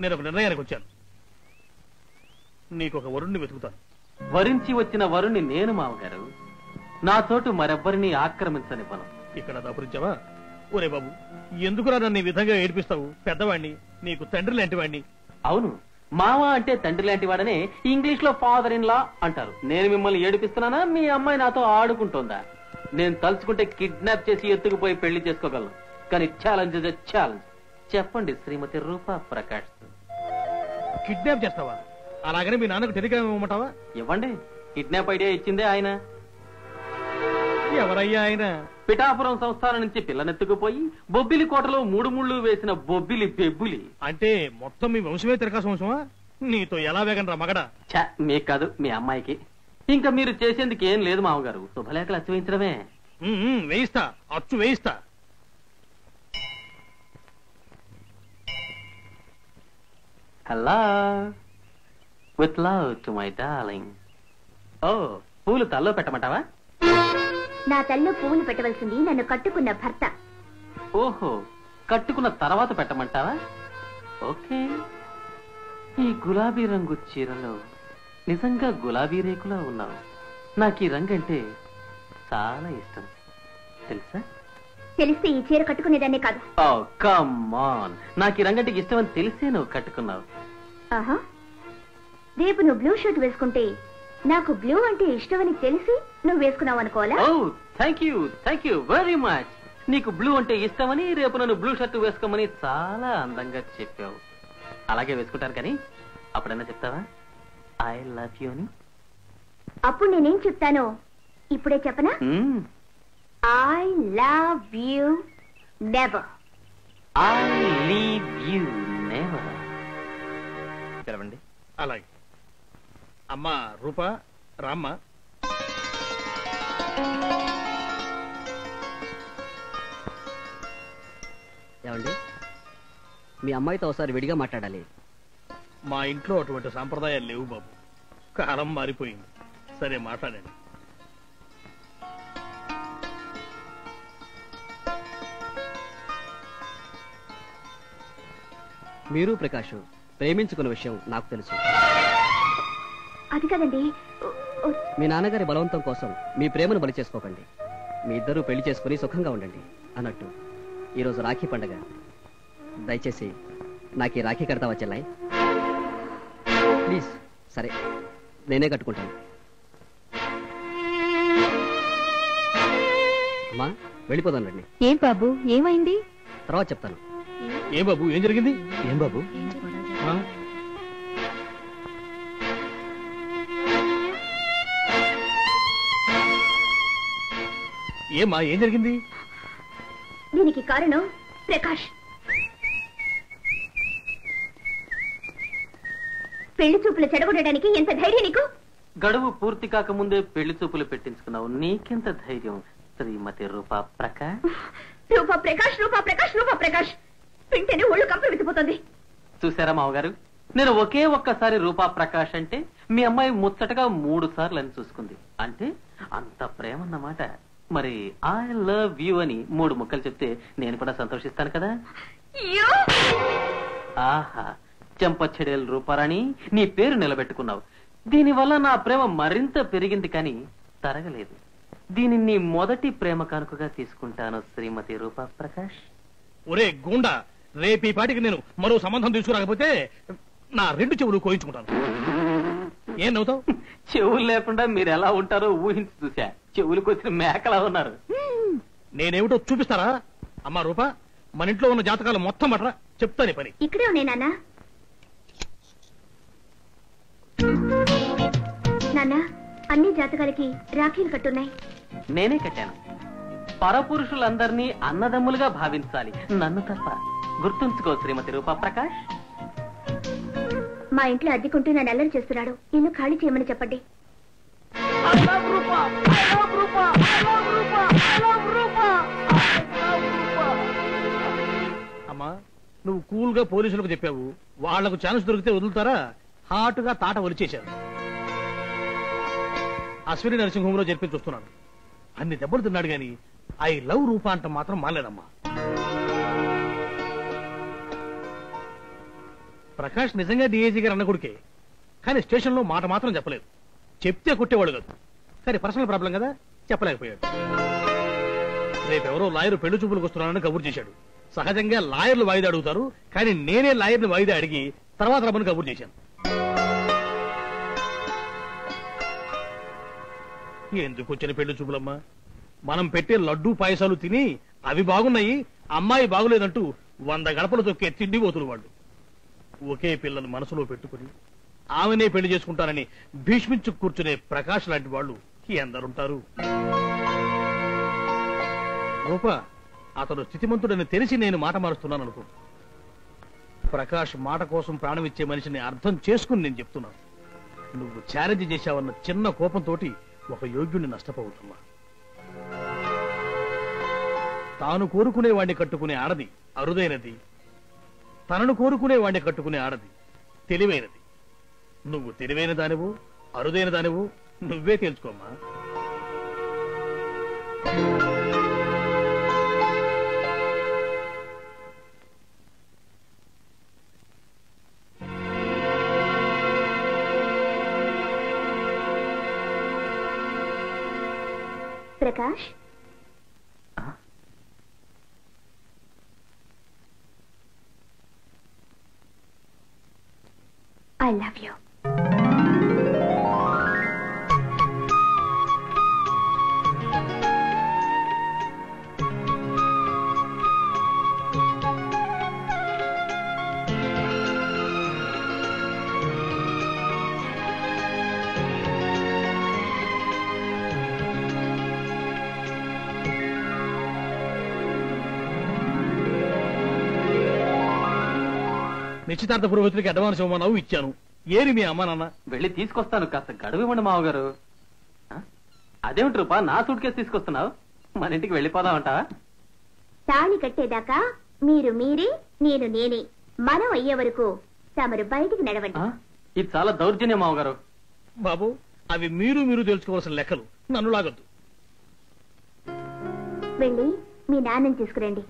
నేను ఒక నిర్ణయానికి వచ్చాను. నీకు ఒక వరుణ్ణి వెతుకుతాను. వరించి వచ్చిన వరుణ్ణి నేను మామగారు. నా చోటు మరెవ్వరిని ఆక్రమించనివ్వను. ఇక్కడ దాపురించావా? ఒరే బాబు, ఎందుకురా నన్ను ఈ విధంగా ఏడిపిస్తావు? పెద్దవాణ్ణి, నీకు తండ్రి లాంటి వాణ్ణి. అవును, మామ అంటే తండ్రి లాంటి వాడనే ఇంగ్లీష్ లో ఫాదర్ ఇన్ లా అంటారు. నేను మిమ్మల్ని ఏడిపిస్తున్నానా? మీ అమ్మాయి నాతో ఆడుకుంటోందా? నేను తలుచుకుంటే కిడ్నాప్ చేసి ఎత్తుకుపోయి పెళ్లి చేసుకోగలను. కానీ ఛాలెంజ్ ఇస్ ఎ ఛాలెంజ్. చెప్పండి శ్రీమతి రూపా ప్రకాష్. కిడ్నాప్ చేస్తావా? అలాగనే మీ నాన్నకు టెలిగ్రామ్ ఇవ్వమంటావా? ఇవ్వండి. కిడ్నాప్ ఐడియా ఇచ్చిందే ఆయన. ఎవరయ్యా ఆయన? పిఠాపురం సంస్థానం నుంచి పిల్లనెత్తుకుపోయి బొబ్బిలి కోటలో 3 ముళ్ళు వేసిన బొబ్బిలి బెబ్బులి. అంటే మొత్తం మీ వంశమే తిరకాసు వంశమా? నీతో ఎలా వేగనరా మగడా? మీకు కాదు, మీ అమ్మాయికి. ఇంకా మీరు చేసేందుకు ఏం లేదు మామగారు. శుభలేఖలు అచ్చు వేయించడమే. వేయిస్తా, అచ్చు వేయిస్తా. Hello, with love to my darling. Oh, పూలు తల్లో పెట్టమంటావా? నా తల్లో పువ్వులు పెట్టవలసింది నన్ను కట్టుకున్న భర్త. ఓహో, కట్టుకున్న తర్వాత పెట్టమంటావా? ఓకే. ఈ గులాబీ రంగు చీరలో నిజంగా గులాబీ రేకులా ఉన్నావు. నాకు ఈ రంగు అంటే చాలా ఇష్టం, తెలుసా? తెలిస్తే ఈ చీర కట్టుకునేదాన్నే కాదు. ఓ కమ్ ఆన్, నాకు ఈ రంగు అంటే ఇష్టం అని తెలిసే నువ్వు కట్టుకున్నావు. ఆహా, రేపు నువ్వు బ్లూ షర్ట్ వేసుకుంటే నాకు బ్లూ అంటే ఇష్టమని తెలిసి నువ్వు వేసుకున్నావు అనుకోవాలా? ఓ థ్యాంక్ యూ వెరీ మచ్. నీకు బ్లూ అంటే ఇష్టమని, రేపు నన్ను బ్లూ షర్ట్ వేసుకోమని చాలా అందంగా చెప్పావు. అలాగే వేసుకుంటాను. కానీ అప్పుడన్నా చెప్తావా ఐ లవ్ యూ అని? అప్పుడు నేనేం చెప్తానో ఇప్పుడే చెప్పనా? I love you never. I leave you never. పిలవండి. అలాగే. అమ్మా రూపా, రామ్మ. ఏమండి, మీ అమ్మాయితో ఒకసారి విడిగా మాట్లాడాలి. మా ఇంట్లో అటువంటి సాంప్రదాయాలు లేవు బాబు. కాలం మారిపోయింది. సరే, మాట్లాడండి. మీరు ప్రకాష్ ప్రేమించుకున్న విషయం నాకు తెలుసు. అది కదండి, మీ నాన్నగారి బలవంతం కోసం మీ ప్రేమను బలి చేసుకోకండి. మీ ఇద్దరూ పెళ్లి చేసుకుని సుఖంగా ఉండండి. అన్నట్టు ఈరోజు రాఖీ పండగ. దయచేసి నాకు ఈ రాఖీ కడతావా చెల్లాయి? ప్లీజ్. సరే, నేనే కట్టుకుంటాను. అమ్మా, వెళ్ళిపోదాం రండి. ఏం బాబు, ఏమైంది? తర్వాత చెప్తాను. ఏం బాబు, ఏం జరిగింది? ఏం బాబు? ఏమా, ఏం జరిగింది? దీనికి కారణం ప్రకాష్. పెళ్లి చూపులు చెడగొట్టడానికి ఎంత ధైర్యం నీకు? గడువు పూర్తి కాకముందే పెళ్లి చూపులు పెట్టించుకున్నావు. నీకెంత ధైర్యం శ్రీమతి రూపా ప్రకాష్? రూపా ప్రకాష్ వింటేనే ఒళ్ళు కంపలు విసిపోతుంది. చూసారా మావగారు, నేను ఒకే ఒక్కసారి రూపా ప్రకాష్ అంటే మీ అమ్మాయి ముచ్చటగా 3 సార్లు అని చూసుకుంది. అంటే అంత ప్రేమ అన్నమాట. మరి ఐ లవ్ యూ అని 3 ముక్కలు చెప్తే నేను కూడా సంతోషిస్తాను కదా. ఆహా, చెంపచెడేలు రూపారాణి, నీ పేరు నిలబెట్టుకున్నావు. దీనివల్ల నా ప్రేమ మరింత పెరిగింది కానీ తరగలేదు. దీనిని నీ మొదటి ప్రేమ కానుకగా తీసుకుంటాను శ్రీమతి రూపా ప్రకాష్. ఒరే గుండా, రేపు ఈ పాటికి నేను మరో సంబంధం తీసుకురాకపోతే నా 2 చెవులు కోయించుకుంటాను. ఏం నవ్వుతావు? చెవులు లేకుండా మీరు ఎలా ఉంటారో ఊహించి చూసా. చెవులకు వచ్చిన మేకలా ఉన్నారు. నేనేమిటో చూపిస్తారా? అమ్మా రూపా, మన ఇంట్లో ఉన్న జాతకాలు మొత్తం పట్టరా, చెప్తానే పని. ఇక్కడే ఉన్నాయి నాన్న. నాన్న, అన్ని జాతకాలకి రాఖీలు కట్టున్నాయి. నేనే కట్టాను. పరపురుషులందరినీ అన్నదమ్ములుగా భావించాలి, నన్ను తప్ప. గుర్తుంచుకో శ్రీమతి రూపా ప్రకాష్. మా ఇంట్లో అద్దెకుంటూ నన్ను అల్లరి చేస్తున్నాడు. ఇల్లు ఖాళీ చేయమని చెప్పండి. అమ్మా, నువ్వు కూల్ గా పోలీసులకు చెప్పావు. వాళ్లకు ఛాన్స్ దొరికితే వదులుతారా? హాటుగా తాట ఒలిచేశారు. అశ్విని నర్సింగ్ హోమ్ లో జరిపి చూస్తున్నాను. అన్ని దెబ్బలు తిన్నాడు గాని ఐ లవ్ రూపా అంట మాత్రం మాలేదమ్మా. ప్రకాష్ నిజంగా డిఐజీ గారు అన్న కొడుకే, కానీ స్టేషన్ లో మాట మాత్రం చెప్పలేదు. చెప్తే కొట్టేవాడు కాదు, కానీ పర్సనల్ ప్రాబ్లం కదా, చెప్పలేకపోయాడు. రేపెవరో లాయర్ పెళ్లి చూపులకు వస్తున్నానని కబురు చేశాడు. సహజంగా లాయర్లు వాయిదా అడుగుతారు, కానీ నేనే లాయర్ని వాయిదా అడిగి తర్వాత రమ్మని కబురు చేశాను. ఎందుకు వచ్చిన పెళ్లి చూపులమ్మా? మనం పెట్టే లడ్డూ పాయసాలు తిని అవి బాగున్నాయి, అమ్మాయి బాగులేదంటూ 100 గడపలు తొక్కే తిండిపోతులు వాళ్ళు. ఒకే పిల్లను మనసులో పెట్టుకుని ఆమెనే పెళ్లి చేసుకుంటానని భీష్మించు కూర్చునే ప్రకాష్ లాంటి వాళ్ళు ఎందరుంటారు? రూపా, అతడు స్థితిమంతుడని తెలిసి నేను మాట మారుస్తున్నాను అనుకో. ప్రకాష్ మాట కోసం ప్రాణం ఇచ్చే మనిషిని అర్థం చేసుకుని నేను చెప్తున్నాను. నువ్వు ఛాలెంజ్ చేశావన్న చిన్న కోపంతో ఒక యోగ్యుడిని నష్టపోతున్నా. తాను కోరుకునే వాడిని కట్టుకునే ఆడది అరుదైనది, తనను కోరుకునే వాడిని కట్టుకునే ఆడది తెలివైనది. నువ్వు తెలివైన దానివు, అరుదైన దానివు, నువ్వే తెలుసుకోమ్మా. Prakash, I love you. నిశ్చితార్థ పురోహితుడికి అడ్వాన్స్ ఇవ్వమన్నావు, ఇచ్చాను. ఏరి మీ అమ్మా నాన్న? వెళ్ళి తీసుకొస్తాను, కాస్త గడువు ఇవ్వండి మావగారు. అదేమిటి రూపా, నా సూట్ కేసు తీసుకొస్తున్నావు? మన ఇంటికి వెళ్ళిపోదామంటా? తాళి కట్టేదాకా మీరు మీరే, నేను నేనే. మనం అయ్యే వరకు తమరు బయటికి నడవండి. ఇది చాలా దౌర్జన్యం మావగారు. బాబు, అవి మీరు తెలుసుకోవాల్సిన లెక్కలు, నన్ను లాగొద్దు. వెళ్ళి మీ నాన్నని తీసుకురండి.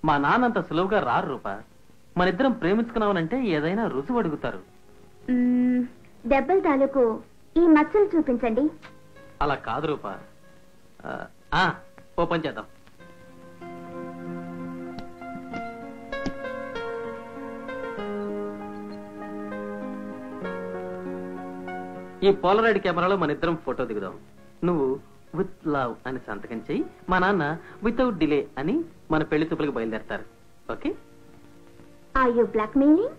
మా నాన్నంత సులువుగా రారు రూపా. మనిద్దరం ప్రేమించుకున్నామనంటే ఏదైనా రుజువు అడుగుతారు. దెబ్బల తాలూకు ఈ మచ్చలు చూపించండి. అలా కాదు రూపా. ఓ పని చేద్దాం. ఈ పోలరాయిడ్ కెమెరాలో మన ఇద్దరం ఫోటో దిగుదాం. నువ్వు విత్ లవ్ అని సంతకం చెయ్యి, మా నాన్న వితౌట్ డిలే అని మన పెళ్లి చూపులకు బయలుదేరతారు. Okay? Are you blackmailing?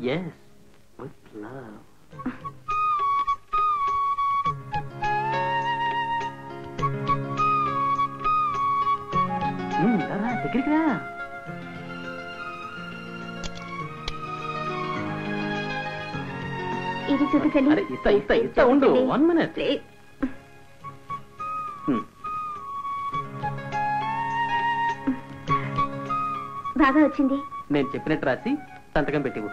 Yes, with love. దగ్గరికి రా. ఇది చూపించండి. ఇస్తా ఉండు. 1 minute. బాగా వచ్చింది. నేను చెప్పినట్టు రాసి సంతకం పెట్టివు.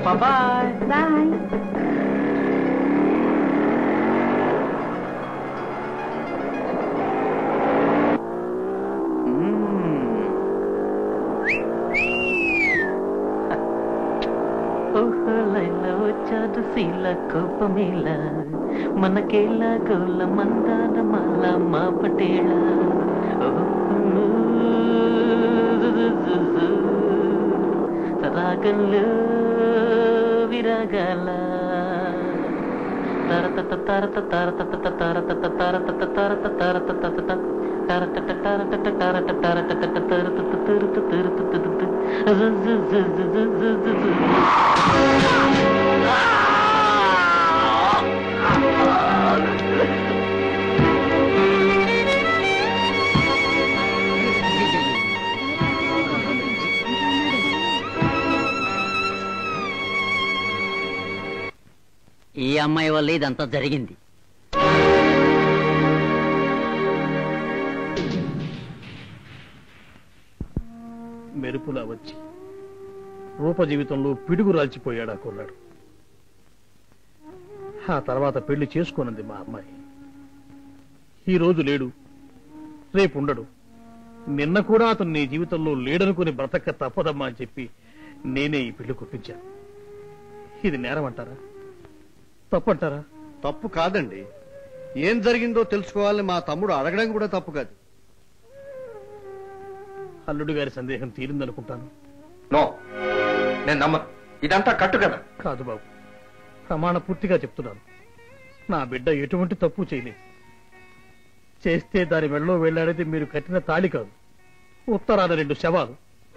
రూపా బాయ్. బాయ్. వచ్చాడు శీల కోపమేళ మనకేళ గోల మందార మాల మా పటేళ రాగంలో విరాగాల తరత తరత తరత తరత తరత తరత తరత తరత తరత తరత తరత తరత తరత తరత తరత ఈ అమ్మాయి వల్ల ఇదంతా జరిగింది. మెరుపులా వచ్చి రూప జీవితంలో పిడుగు రాల్చిపోయాడు ఆ కుర్రాడు. ఆ తర్వాత పెళ్లి చేసుకోనుంది మా అమ్మాయి. ఈ రోజు లేడు, రేపు ఉండడు, నిన్న కూడా అతను నీ జీవితంలో లేడనుకుని బ్రతక తప్పదమ్మా అని చెప్పి నేనే ఈ పెళ్లి కొప్పించాను. ఇది నేరం అంటారా, తప్పంటారా? తప్పు కాదండి. ఏం జరిగిందో తెలుసుకోవాలని మా తమ్ముడు అడగడం కూడా తప్పు కాదు. అల్లుడు గారి సందేహం తీరిందనుకుంటాను. నో, నేను నమ్మను. ఇదంతా కట్టు కదా. కాదు బాబు, ప్రమాణ పూర్తిగా చెప్తున్నాను. నా బిడ్డ ఎటువంటి తప్పు చేయలేదు. చేస్తే దాని మెడలో వెళ్లాడేది మీరు కట్టిన తాళి కాదు, ఉత్తరాన 2 శవాలు.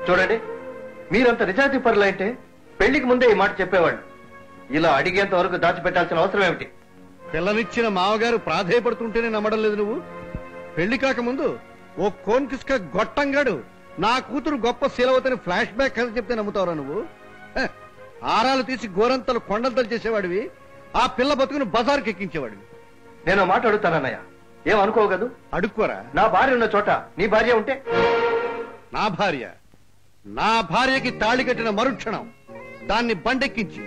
చూడండి, మీరంత నిజాయితీ పరులైతే పెళ్లికి ముందే ఈ మాట చెప్పేవాళ్ళు. ఇలా అడిగేంత వరకు దాచిపెట్టాల్సిన అవసరం ఏమిటి? పిల్లనిచ్చిన మావగారు ప్రాధేయపడుతుంటేనే నమ్మడం లేదు నువ్వు. పెళ్లి కాకముందు ఓ కోన్ కిస్క గొట్టంగాడు నా కూతురు గొప్ప శీలవతని ఫ్లాష్ బ్యాక్ కథ చెప్తే నమ్ముతావురా నువ్వు? ఆరాలు తీసి గోరంతలు కొండంతలు చేసేవాడివి, ఆ పిల్ల బతుకును బజార్కి ఎక్కించేవాడివి. నేను మాట అడుగుతానన్నయ్య, ఏమనుకోగదు? అడుక్కోరా. నా భార్య ఉన్న చోట నీ భార్య ఉంటే? నా భార్యకి తాళి కట్టిన మరుక్షణం దాన్ని బండెక్కించి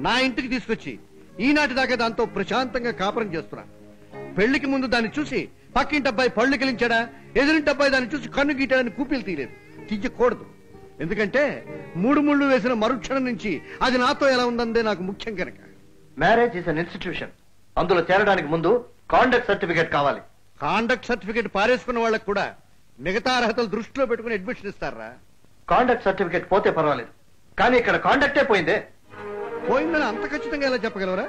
నా ఇంటికి తీసుకొచ్చి ఈనాటి దాకా దాంతో ప్రశాంతంగా కాపురం చేస్తున్నా. పెళ్లికి ముందు దాన్ని చూసి పక్కింటి అబ్బాయి పళ్ళు కిలించాడా, ఎదురింటి అబ్బాయి దాన్ని చూసి కన్ను గీటాడని కూపీలు తీయలేదు, తీయకూడదు. ఎందుకంటే 3 ముళ్ళు వేసిన మరుక్షణం నుంచి అది నాతో ఎలా ఉందందే నాకు ముఖ్యం కనుక. Marriage is an institution. అందులో చేరడానికి ముందు కాండక్ట్ సర్టిఫికేట్ కావాలి. కాండక్ట్ సర్టిఫికేట్ పారేసుకున్న వాళ్ళకు కూడా మిగతా అర్హతలు దృష్టిలో పెట్టుకుని అడ్మిషన్ ఇస్తారా? కాండక్ట్ సర్టిఫికేట్ పోతే పర్వాలేదు, కానీ ఇక్కడ కాండక్టే పోయిందే. పోయిందని అంత ఖచ్చితంగా ఎలా చెప్పగలవరా?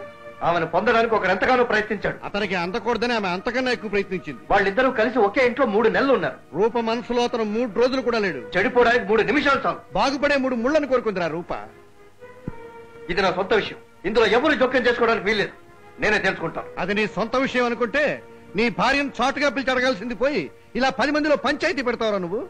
ఆమెను పొందడానికి ఒకరు ఎంతగానో ప్రయత్నించాడు. అతనికి అందకూడదని ఆమె అంతకన్నా ఎక్కువ ప్రయత్నించింది. వాళ్ళిద్దరూ కలిసి ఒకే ఇంట్లో 3 నెలలు ఉన్నారు. రూప మనసులో అతను 3 రోజులు కూడా లేడు. చెడిపోవడానికి 3 నిమిషాలు చాలు. బాగుపడే 3 ముళ్ళను కోరుకుందిరా రూప. ఇది నా సొంత విషయం, ఇందులో ఎవరు జోక్యం చేసుకోవడానికి వీల్లేదు. నేనే తెలుసుకుంటాను. అది నీ సొంత విషయం అనుకుంటే నీ భార్యను చాటుగా పిలిచి అడగాల్సింది పోయి ఇలా 10 మందిలో పంచాయతీ పెడతావరా నువ్వు?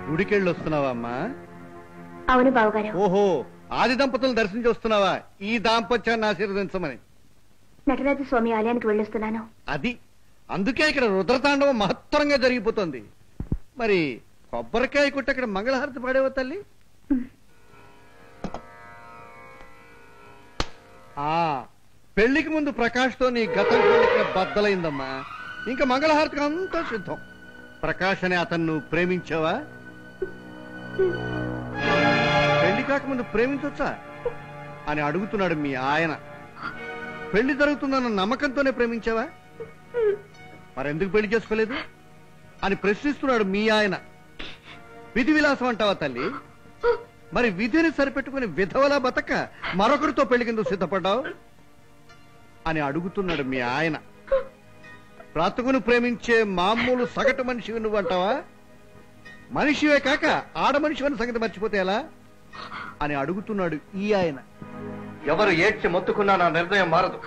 గుడికెళ్ళి వస్తున్నావా అమ్మా? అవును బావగారు. ఓహో, ఆది దంపతులను దర్శించి వస్తున్నావా ఈ దాంపత్యాన్ని ఆశీర్వదించమని? నటరాజ స్వామి ఆలయానికి వెళ్ళొస్తున్నాను. అది అందుకే ఇక్కడ రుద్రతాండవం మహత్తరంగా జరిగిపోతుంది. మరి కొబ్బరికాయ కొట్టి అక్కడ మంగళహారతి పాడేవా తల్లి? పెళ్లికి ముందు ప్రకాష్తో నీ గతం బద్దలైందమ్మా. ఇంకా మంగళహారతికి అంతా సిద్ధం. ప్రకాష్ అనే అతను నువ్వు ప్రేమించావా? పెళ్లి కాకముందు ప్రేమించొచ్చా అని అడుగుతున్నాడు మీ ఆయన. పెళ్లి జరుగుతుందన్న నమ్మకంతోనే ప్రేమించావా? మరెందుకు పెళ్లి చేసుకోలేదు అని ప్రశ్నిస్తున్నాడు మీ ఆయన. విధి విలాసం అంటావా తల్లి? మరి విధిని సరిపెట్టుకుని విధవలా బతక మరొకరితో పెళ్లికిందుకు సిద్ధపడ్డావు అని అడుగుతున్నాడు మీ ఆయన. బ్రతుకును ప్రేమించే మామూలు సగటు మనిషివి నువ్వంటావా? మనిషివే కాక ఆడ మనిషివని సంగతి మర్చిపోతే ఎలా అని అడుగుతున్నాడు ఈ ఆయన. ఎవరు ఏడ్చి మొత్తుకున్నా నా నిర్ణయం మారదు.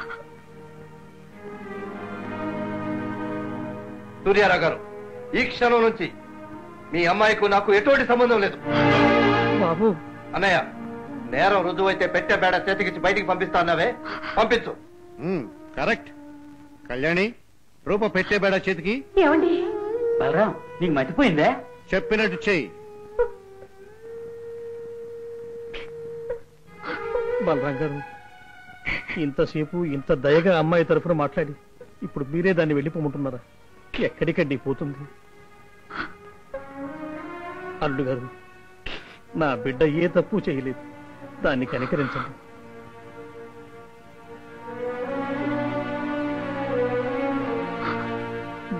సూర్యారావు గారు, ఈ క్షణం నుంచి మీ అమ్మాయికు నాకు ఎటువంటి సంబంధం లేదు. బాబు, అన్నయ్య, నేరం రుజువు అయితే పెట్టే బేడ చేతికిచ్చి బయటికి పంపిస్తానవే, పంపించు. కరెక్ట్. కళ్యాణి, రూప పెట్టే బేడ చేతికి. ఏమండి బలరాం, నీకు మర్చిపోయిందే? చెప్పినట్టు చెయ్యి. బలరాం గారు, ఇంతసేపు ఇంత దయగా అమ్మాయి తరఫున మాట్లాడి ఇప్పుడు మీరే దాన్ని వెళ్ళిపోమంటున్నారా? ఎక్కడికండి పోతుంది? అల్లుడు గారు, నా బిడ్డ ఏ తప్పు చేయలేదు, దాన్ని కనికరించండి.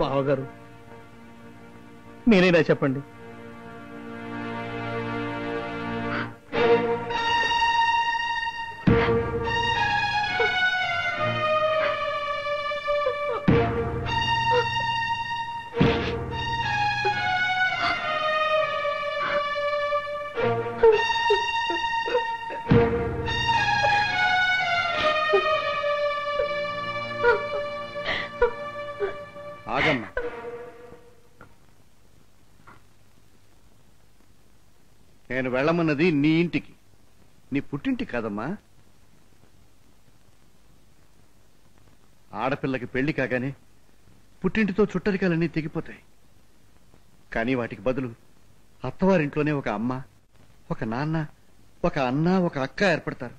బావగారు, మీరైనా చెప్పండి. ఆగమ్మా. నేను వెళ్ళమన్నది నీ ఇంటికి, నీ పుట్టింటి కాదమ్మా. ఆడపిల్లకి పెళ్లి కాగానే పుట్టింటితో చుట్టరికాలన్నీ తెగిపోతాయి. కానీ వాటికి బదులు అత్తవారింట్లోనే ఒక అమ్మ, ఒక నాన్న, ఒక అన్న, ఒక అక్క ఏర్పడతారు.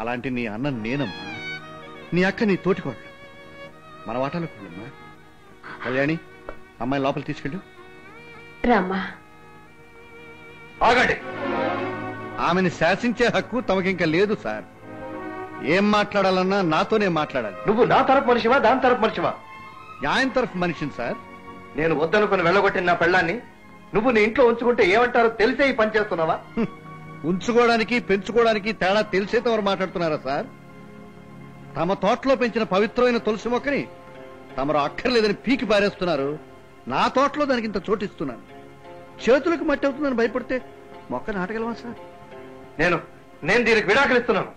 అలాంటి నీ అన్న నేనమ్మా, నీ అక్క నీ తోటికోడలు. మన వాటాలో కూడమ్మా. కళ్యాణి, అమ్మాయి లోపల తీసుకెళ్ళు. రామ్మా. ఆగండి. ఆమెను శాసించే హక్కు తమకింకా లేదు సార్. ఏం మాట్లాడాలన్నా నాతోనే మాట్లాడాలి. నువ్వు నా తరపు మనిషివా, దాని తరపు మనిషివా? ఆయన తరఫు మనిషిని సార్. నేను వద్దనుకుని వెళ్ళగొట్టిన నా పెళ్ళాన్ని నువ్వు నీ ఇంట్లో ఉంచుకుంటే ఏమంటారో తెలిసే ఈ పని చేస్తున్నావా? ఉంచుకోవడానికి పెంచుకోవడానికి తేడా తెలిసే తమరు మాట్లాడుతున్నారా సార్? తమ తోటలో పెంచిన పవిత్రమైన తులసి మొక్కని తమరు అక్కర్లేదని పీకి పారేస్తున్నారు. నా తోటలో దానికి ఇంత చోటిస్తున్నాను. చేతులకు మట్టి అవుతుందని భయపడితే మొక్క నాటగలవా సార్? నేను దీనికి విడాకులు ఇస్తున్నాను.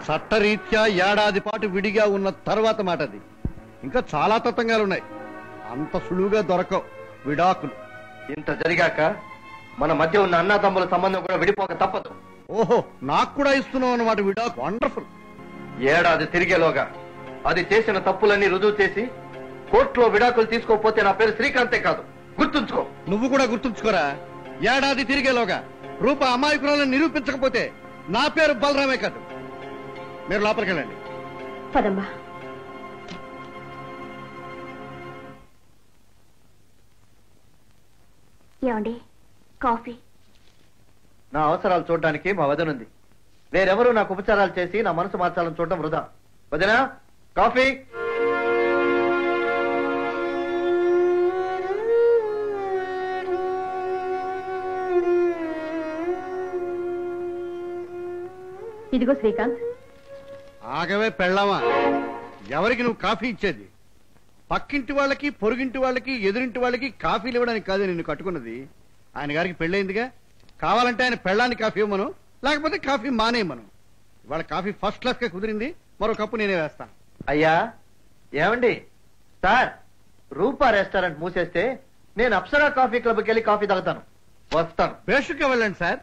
చట్టరీత్యా ఏడాది పాటు విడిగా ఉన్న తర్వాత మాటది. ఇంకా చాలా తతంగాలున్నాయి, అంత సులువుగా దొరకవు విడాకులు. ఇంత జరిగాక మన మధ్య ఉన్న అన్నదమ్ముల సంబంధం కూడా విడిపోక తప్పదు. ఓహో, నాకు కూడా ఇస్తున్నావు అన్నమాట విడాకు. వండర్ఫుల్. ఏడాది తిరిగేలోగా అది చేసిన తప్పులన్నీ రుజువు చేసి కోర్టులో విడాకులు తీసుకోకపోతే నా పేరు శ్రీకాంతే కాదు, గుర్తుంచుకో. నువ్వు కూడా గుర్తుంచుకోరా. ఏడాది తిరిగేలోగా రూప అమాయకురాలను నిరూపించకపోతే నా పేరు బలరామే కాదు. మీరు లోపలికి వెళ్ళండి. పదమ్మా. ఏమండి, కాఫీ? నా అవసరాలు చూడడానికి మా వదనుంది. వేరెవరూ నాకు ఉపచారాలు చేసి నా మనసు మార్చాలని చూడడం వృధా. వదినా, కాఫీ. ఇదిగో శ్రీకాంత్. ఆగవే పెళ్ళామా, ఎవరికి నువ్వు కాఫీ ఇచ్చేది? పక్కింటి వాళ్ళకి, పొరుగింటి వాళ్ళకి, ఎదురింటి వాళ్ళకి కాఫీలు ఇవ్వడానికి కాదు నిన్ను కట్టుకున్నది. ఆయన గారికి పెళ్ళయిందిగా, కావాలంటే ఆయన పెళ్ళాన్ని కాఫీ ఇవ్వమను, లేకపోతే కాఫీ మానేయమను. ఇవాళ కాఫీ ఫస్ట్ క్లాస్ గా కుదిరింది, మరో కప్పు నేనే వేస్తాను. అయ్యా, ఏమండి సార్, రూపా రెస్టారెంట్ మూసేస్తే నేను అప్సరా కాఫీ క్లబ్కి వెళ్ళి కాఫీ తాగుతాను. వస్తాను. బేషుగ్గా వెళ్ళండి సార్.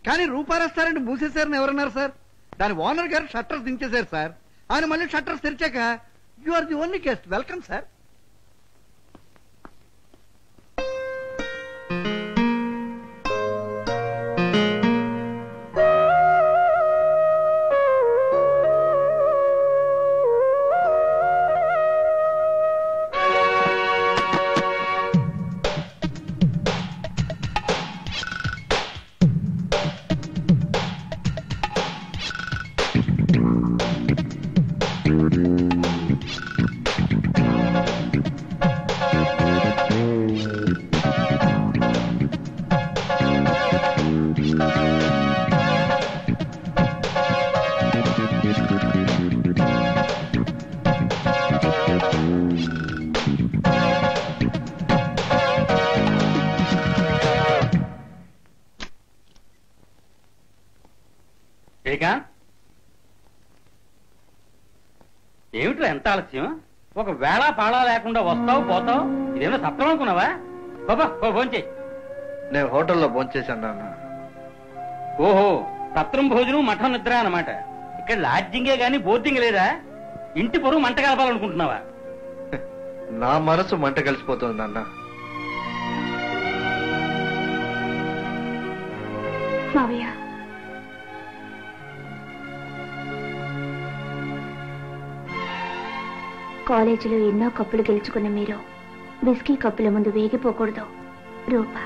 కానీ రూపా రెస్టారెంట్ మూసేశారని ఎవరన్నారు సార్? దాని ఓనర్ గారు షట్టర్స్ దించేశారు సార్. ఆయన మళ్ళీ షట్టర్స్ తెరిచాక you are the only guest. Welcome sir. ఏమిట్రా ఎంత ఆలస్యం? ఒక వేళ పాడా లేకుండా వస్తావు పోతావు, ఇదేమో సత్రం అనుకున్నావా? బాబా ఫోన్ చేయి. నేను హోటల్లో భోంచేశాను నాన్న. ఓహో, సత్రం భోజనం మఠం నిద్ర అన్నమాట. ఇక్కడ లాడ్జింగే గాని బోర్డింగ్ లేదా? ఇంటి పొరుగు మంట కలపాలనుకుంటున్నావా? నా మనసు మంట కలిసిపోతుంది నాన్న. మావయ్య, కాలేజీలో ఎన్నో కప్పులు గెలుచుకున్న మీరు విస్కీ కప్పుల ముందు వేగిపోకూడదు. రూపా.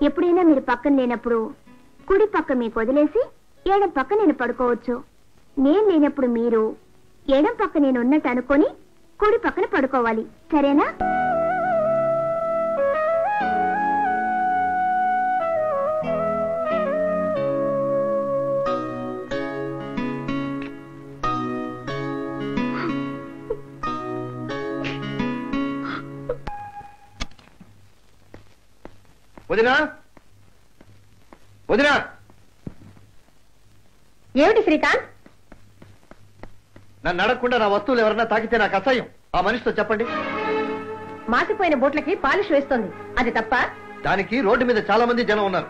ఎప్పుడైనా మీరు పక్కన లేనప్పుడు కుడి పక్క మీకు వదిలేసి ఎడం పక్క నేను పడుకోవచ్చు. నేను లేనప్పుడు మీరు ఎడం పక్క నేను ఉన్నట్టు అనుకొని కుడి పక్కన పడుకోవాలి. సరేనా? వదినా, వదినా. ఏమిటి శ్రీకాంత్? నన్ను అడగకుండా నా వస్తువులు ఎవరన్నా తాకితే నాకు అసహ్యం. ఆ మనిషితో చెప్పండి. మాసిపోయిన బోట్లకి పాలిష్ వేస్తోంది, అది తప్ప? దానికి రోడ్డు మీద చాలా మంది జనం ఉన్నారు.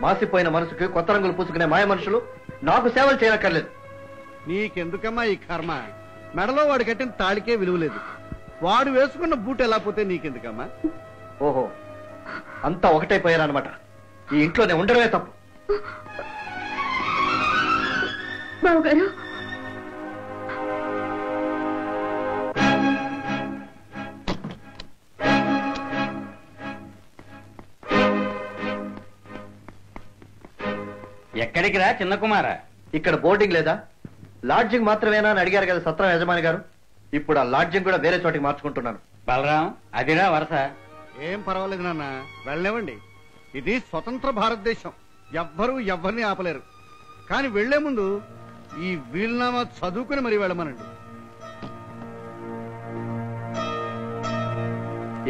మాసిపోయిన మనసుకి కొత్త రంగులు పూసుకునే మాయ మనుషులు నాకు సేవలు చేయనక్కర్లేదు. నీకెందుకమ్మా ఈ కర్మ? మెడలో వాడు కట్టిన తాళికే విలువలేదు. వాడు వేసుకున్న బూట్ ఎలా పోతే నీకెందుకమ్మా? ఓహో, అంతా ఒకటైపోయారనమాట. ఈ ఇంట్లోనే ఉండడమే తప్పు. బావగారు, ఎక్కడికి రా చిన్న కుమార? ఇక్కడ బోర్డింగ్ లేదా, లాడ్జింగ్ మాత్రమేనా అని అడిగారు కదా సత్రం యజమాని గారు. ఇప్పుడు ఆ లాడ్జింగ్ కూడా వేరే చోటికి మార్చుకుంటున్నాను. బలరాం, అదిరా వరస. ఏం పర్వాలేదు నాన్న, వెళ్ళనివ్వండి. ఇది స్వతంత్ర భారతదేశం, ఎవ్వరూ ఎవరిని ఆపలేరు. కానీ వెళ్లే ముందు ఈ వీలునామా చదువుకుని మరీ వెళ్ళమనండి.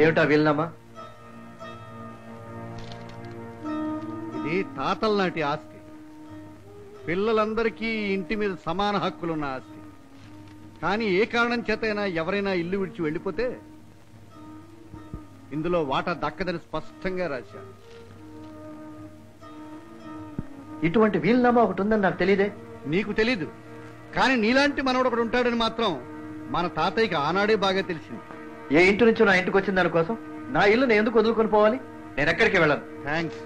ఏమిటా వీలునామా? ఇది తాతల నాటి ఆస్తి. పిల్లలందరికీ ఇంటి మీద సమాన హక్కులున్న ఆస్తి. కానీ ఏ కారణం చేతైనా ఎవరైనా ఇల్లు విడిచి వెళ్ళిపోతే ఇందులో వాటా దక్కదని స్పష్టంగా రాశారు. ఇటువంటి వీలునామా ఒకటి ఉందని నాకు తెలియదే. నీకు తెలీదు, కానీ నీలాంటి మనవడు ఒకడు ఉంటాడని మాత్రం మన తాతయ్యకి ఆనాడే బాగా తెలిసింది. ఏ ఇంటి నుంచో నా ఇంటికి వచ్చిన దానికోసం నా ఇల్లు నేను ఎందుకు వదులుకొని పోవాలి? నేను ఎక్కడికి వెళ్ళను. థ్యాంక్స్.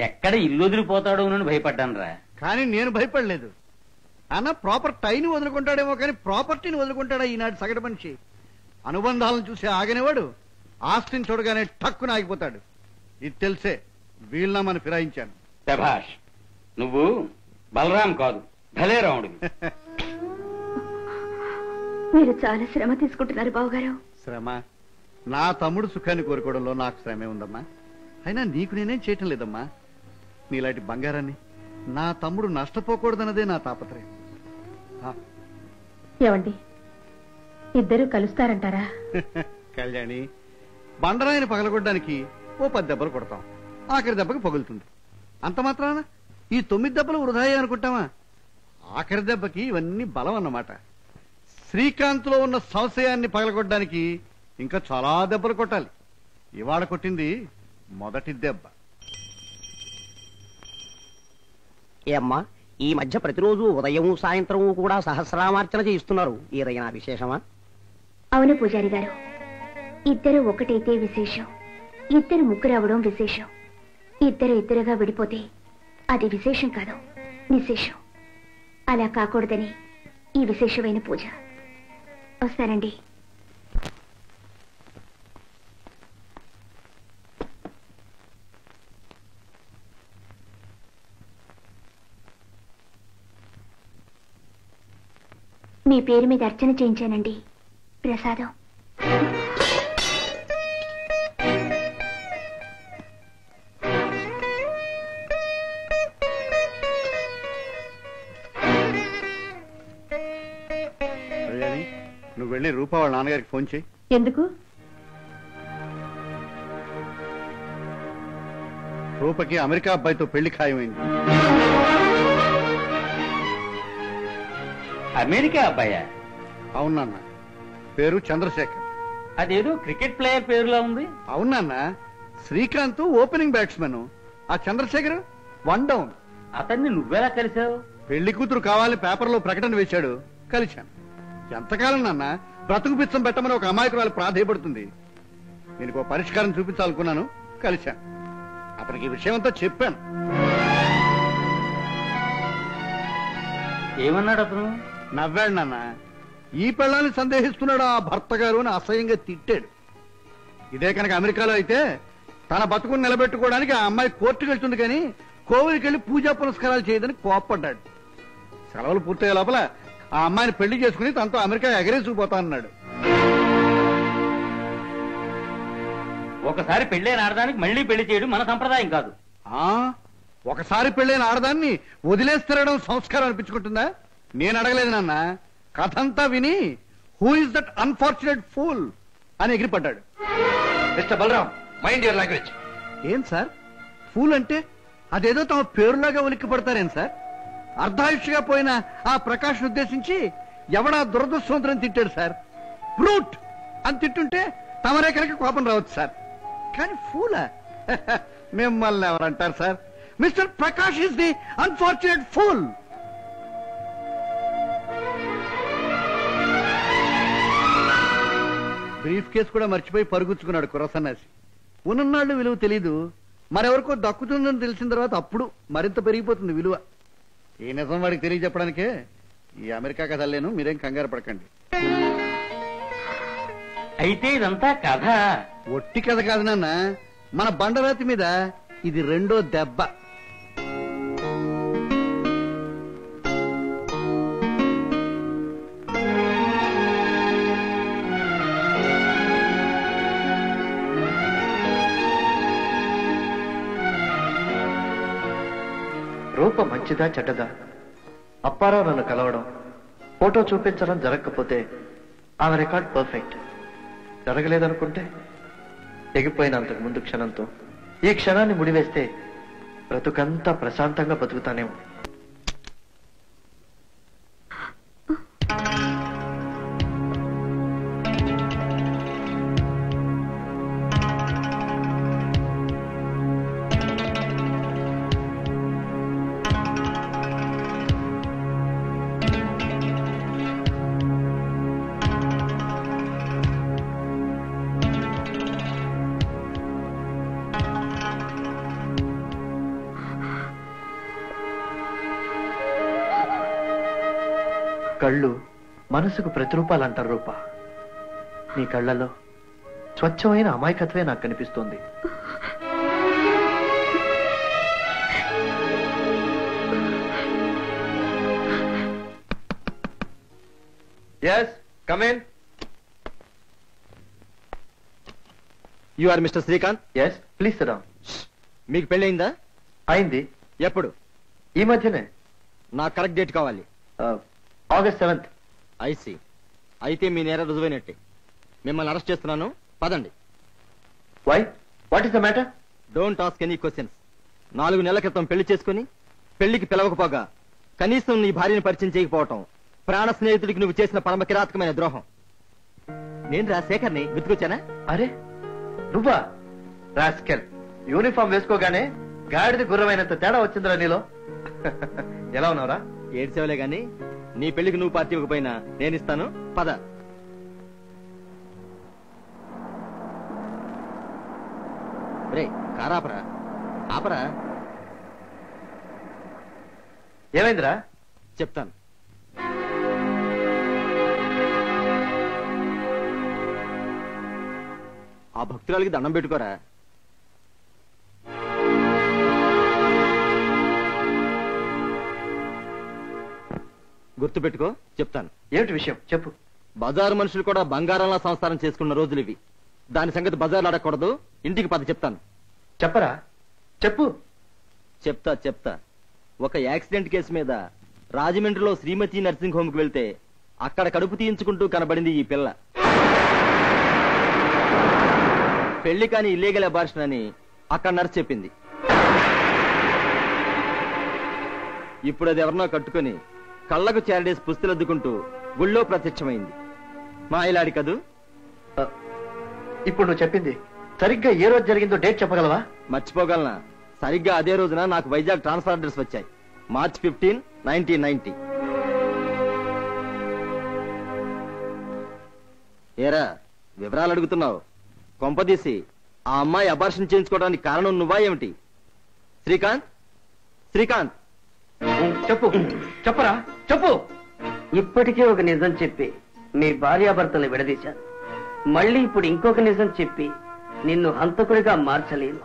ఎక్కడ ఇల్లు వదిలిపోతాడో అని భయపడ్డాను రా. కానీ నేను భయపడలేదు. అన్న ప్రాపర్ టైని వదులుకుంటాడేమో కానీ ప్రాపర్టీని వదులుకుంటాడా ఈనాటి సగటు మనిషి? అనుబంధాలను చూసి ఆగనేవాడు ఆస్తిని చూడగానే టక్కున ఆగిపోతాడు. ఇది తెలిసే వీలునామాని ఫిరాయించాను. శభాష్, నువ్వు బలరాం కాదు, భలే రాముడు. మీరు చాలా శ్రమ తీసుకుంటున్నారు బావగారు. శ్రమ? నా తమ్ముడు సుఖాన్ని కోరుకోవడంలో నాకు శ్రమే ఉందమ్మా. అయినా నీకు నేనేం చేయటం లేదమ్మా. నీలాంటి బంగారాన్ని నా తమ్ముడు నష్టపోకూడదన్నదే నా తాపత్రయం. ఏమండి, ఇద్దరు కలుస్తారంటారా? కళ్యాణి, బండరాయిని పగలగొట్టడానికి ఓ 10 దెబ్బలు కొడతాం, ఆఖరి దెబ్బకి పగులుతుంది. అంత మాత్రాన ఈ 9 దెబ్బలు వృధాయే అనుకుంటామా? ఆఖరి దెబ్బకి ఇవన్నీ బలం అన్నమాట. శ్రీకాంత్లో ఉన్న సంశయాన్ని పగలగొట్టడానికి ఇంకా చాలా దెబ్బలు కొట్టాలి. ఇవాళ కొట్టింది మొదటి దెబ్బ. ఏమ్మా, ఈ మధ్య ప్రతిరోజు ఉదయం సాయంత్రం కూడా సహస్రామార్చన చేయిస్తున్నారు, ఏదైనా విశేషమా? అవును పూజారి గారు, ఇద్దరు ఒకటైతే విశేషం, ఇద్దరు ముగ్గురు అవడం విశేషం. ఇద్దరు ఇద్దరుగా విడిపోతే అది విశేషం కాదు, నిశేషం. అలా కాకూడదని ఈ విశేషమైన పూజ. వస్తానండి. మీ పేరు మీద అర్చన చేయించానండి, ప్రసాదం. కళ్యాణి, నువ్వు వెళ్ళి రూపా వాళ్ళ నాన్నగారికి ఫోన్ చేయి. ఎందుకు? రూపకి అమెరికా అబ్బాయితో పెళ్లి ఖాయమైంది. అమెరికా అబ్బాయా? అవునన్న, పేరు చంద్రశేఖర్. అదేదో క్రికెట్ ప్లేయర్ పేరులా ఉంది. అవునన్న, శ్రీకాంత్ ఓపెనింగ్ బ్యాట్స్మెన్, ఆ చంద్రశేఖర్ 1 డౌన్. అతన్ని నువ్వెలా కలిసావు? పెళ్లి కూతురు కావాలని పేపర్లో ప్రకటన వేశాడు, కలిశాను. ఎంతకాలం నాన్న బ్రతుకు పిచ్చం పెట్టమని ఒక అమాయకురాలు ప్రాధేయపడుతుంది. దీనికి ఒక పరిష్కారం చూపించాలనుకున్నాను, కలిశాను. అతనికి ఈ విషయం అంతా చెప్పాను. ఏమన్నాడు అతను? నవ్వాడు నాన్న. ఈ పెళ్ళాన్ని సందేహిస్తున్నాడు ఆ భర్త గారు అని అసహ్యంగా తిట్టాడు. ఇదే కనుక అమెరికాలో అయితే తన బతుకుని నిలబెట్టుకోవడానికి ఆ అమ్మాయి కోర్టుకు వెళ్తుంది, కానీ కోవిలికి వెళ్లి పూజా పునస్కారాలు చేయదని కోప్పడ్డాడు. సెలవులు పూర్తయ్యే లోపల ఆ అమ్మాయిని పెళ్లి చేసుకుని తనతో అమెరికా ఎగరేసుకుపోతానన్నాడు. ఒకసారి పెళ్ళైన ఆడదానికి మళ్ళీ పెళ్లి చేయడం మన సంప్రదాయం కాదు. ఒకసారి పెళ్ళైన ఆడదాన్ని వదిలేసి తిరగడం సంస్కారం అనిపించుకుంటుందా? నేను అడగలేదు నాన్న. కథంతా విని who is that unfortunate fool అని ఎగిరిపడ్డాడు. Mister Balaram, mind your language. ఏం సార్, ఫూల్ అంటే అదేదో తమ పేరులాగా ఉలిక్కి పడతారేం సార్? అర్ధాయుష్గా పోయిన ఆ ప్రకాష్ ఉద్దేశించి ఎవడా దురదృష్టవంతుని తిట్టాడు సార్. బ్రూట్ అని తిట్టుంటే తమరే కనుక కోపం రావచ్చు సార్, కానీ ఫూలా? మిమ్మల్ని ఎవరంటారు sir? Mister Prakash is the unfortunate fool. Briefcase కూడా మర్చిపోయి పరుగుచ్చుకున్నాడు కుర్రసన్నాసి. ఉన్ననాళ్ళు విలువ తెలీదు, మరెవరికో దక్కుతుందని తెలిసిన తర్వాత అప్పుడు మరింత పెరిగిపోతుంది విలువ. ఈ నిజం వాడికి తెలియజెప్పడానికే ఈ అమెరికా కథ లేను, మీరేం కంగారు పడకండి. అయితే ఇదంతా కథ? ఒట్టి కథ కాదు నాన్న, మన బండరాతి మీద ఇది 2వ దెబ్బ. రూప మంచిదా చెడ్డదా? అప్పారావు నన్ను కలవడం, ఫోటో చూపించడం జరగకపోతే ఆమె రికార్డ్ పర్ఫెక్ట్. జరగలేదనుకుంటే తెగిపోయినంతకు ముందు క్షణంతో ఈ క్షణాన్ని ముడివేస్తే బ్రతుకంతా ప్రశాంతంగా బతుకుతానేమో. కళ్ళు మనసుకు ప్రతిరూపాలు అంటారు రూపా. నీ కళ్ళలో స్వచ్ఛమైన అమాయకత్వే నాకు కనిపిస్తోంది. Yes, come in. You are mister Srikanth? Yes, please sit down. మీకు పెళ్ళయిందా? అయింది. ఎప్పుడు? ఈ మధ్యనే. నాకు కరెక్ట్ డేట్ కావాలి. August 7th. ఐసి. అయితే మీ నేర రుజువైనట్టే. మిమ్మల్ని అరెస్ట్ చేస్తున్నాను, పదండి. Why? What is the matter? Don't ask any questions. 4 నెలల క్రితం పెళ్లి చేసుకుని పెళ్లికి పిలవకపోగా కనీసం నీ భార్యను పరిచయం చేయకపోవటం ప్రాణ స్నేహితుడికి నువ్వు చేసిన పరమ కిరాతకమైన ద్రోహం. నేను రా శేఖర్ని, గుర్తుకొచ్చానా? అరే నువ్వా? రాస్కెల్, యూనిఫామ్ వేసుకోగానే గాడిద గుర్రమైనంత తేడా వచ్చిందిరా నీలో. ఎలా ఉన్నావురా? ఏడ్చేవలే గాని నీ పెళ్లికి నువ్వు పార్టీ ఇవ్వకపోయినా నేను ఇస్తాను, పద. రే కారాపరా, ఆపరా. ఏమైందిరా? చెప్తాను. ఆ భక్తురాలికి దండం పెట్టుకోరా. గుర్తు పెట్టుకో, చెప్తాను. ఏమిటి విషయం చెప్పు. బజారు మనుషులు కూడా బంగారంలా సంసారం చేసుకున్న రోజులు ఇవి. దాని సంగతి బజార్లు అడగకూడదు, ఇంటికి పద చెప్తాను. చెప్పరా, చెప్పు. చెప్తా. ఒక యాక్సిడెంట్ కేసు మీద రాజమండ్రిలో శ్రీమతి నర్సింగ్ హోమ్ కి వెళ్తే అక్కడ కడుపు తీయించుకుంటూ కనబడింది ఈ పిల్ల. పెళ్లి కాని ఇల్లీగల్ అబార్షన్ అని అక్కడ నర్స్ చెప్పింది. ఇప్పుడు అది ఎవరినో కట్టుకుని కళ్ళకు చేరడేసి పుస్తులద్దుకుంటూ గుళ్ళో ప్రత్యక్షమైంది. మా ఇలాడి కదూ. ఇప్పుడు నువ్వు చెప్పింది సరిగ్గా ఏ రోజు జరిగిందో డేట్ చెప్పగలవా? మర్చిపోగలనా? సరిగ్గా అదే రోజున నాకు వైజాగ్ ట్రాన్స్ఫర్ ఆర్డర్స్ వచ్చాయి. మార్చ్ 15, 1990. ఏరా వివరాలు అడుగుతున్నావు? కొంపదీసి ఆ అమ్మాయి అబార్షన్ చేయించుకోవడానికి కారణం నువ్వా ఏమిటి? శ్రీకాంత్, శ్రీకాంత్ చెప్పరా చెప్పు. ఇప్పటికే ఒక నిజం చెప్పి మీ భార్యాభర్తలు విడదీశాను. మళ్ళీ ఇప్పుడు ఇంకొక నిజం చెప్పి నిన్ను హంతకుడిగా మార్చలేను.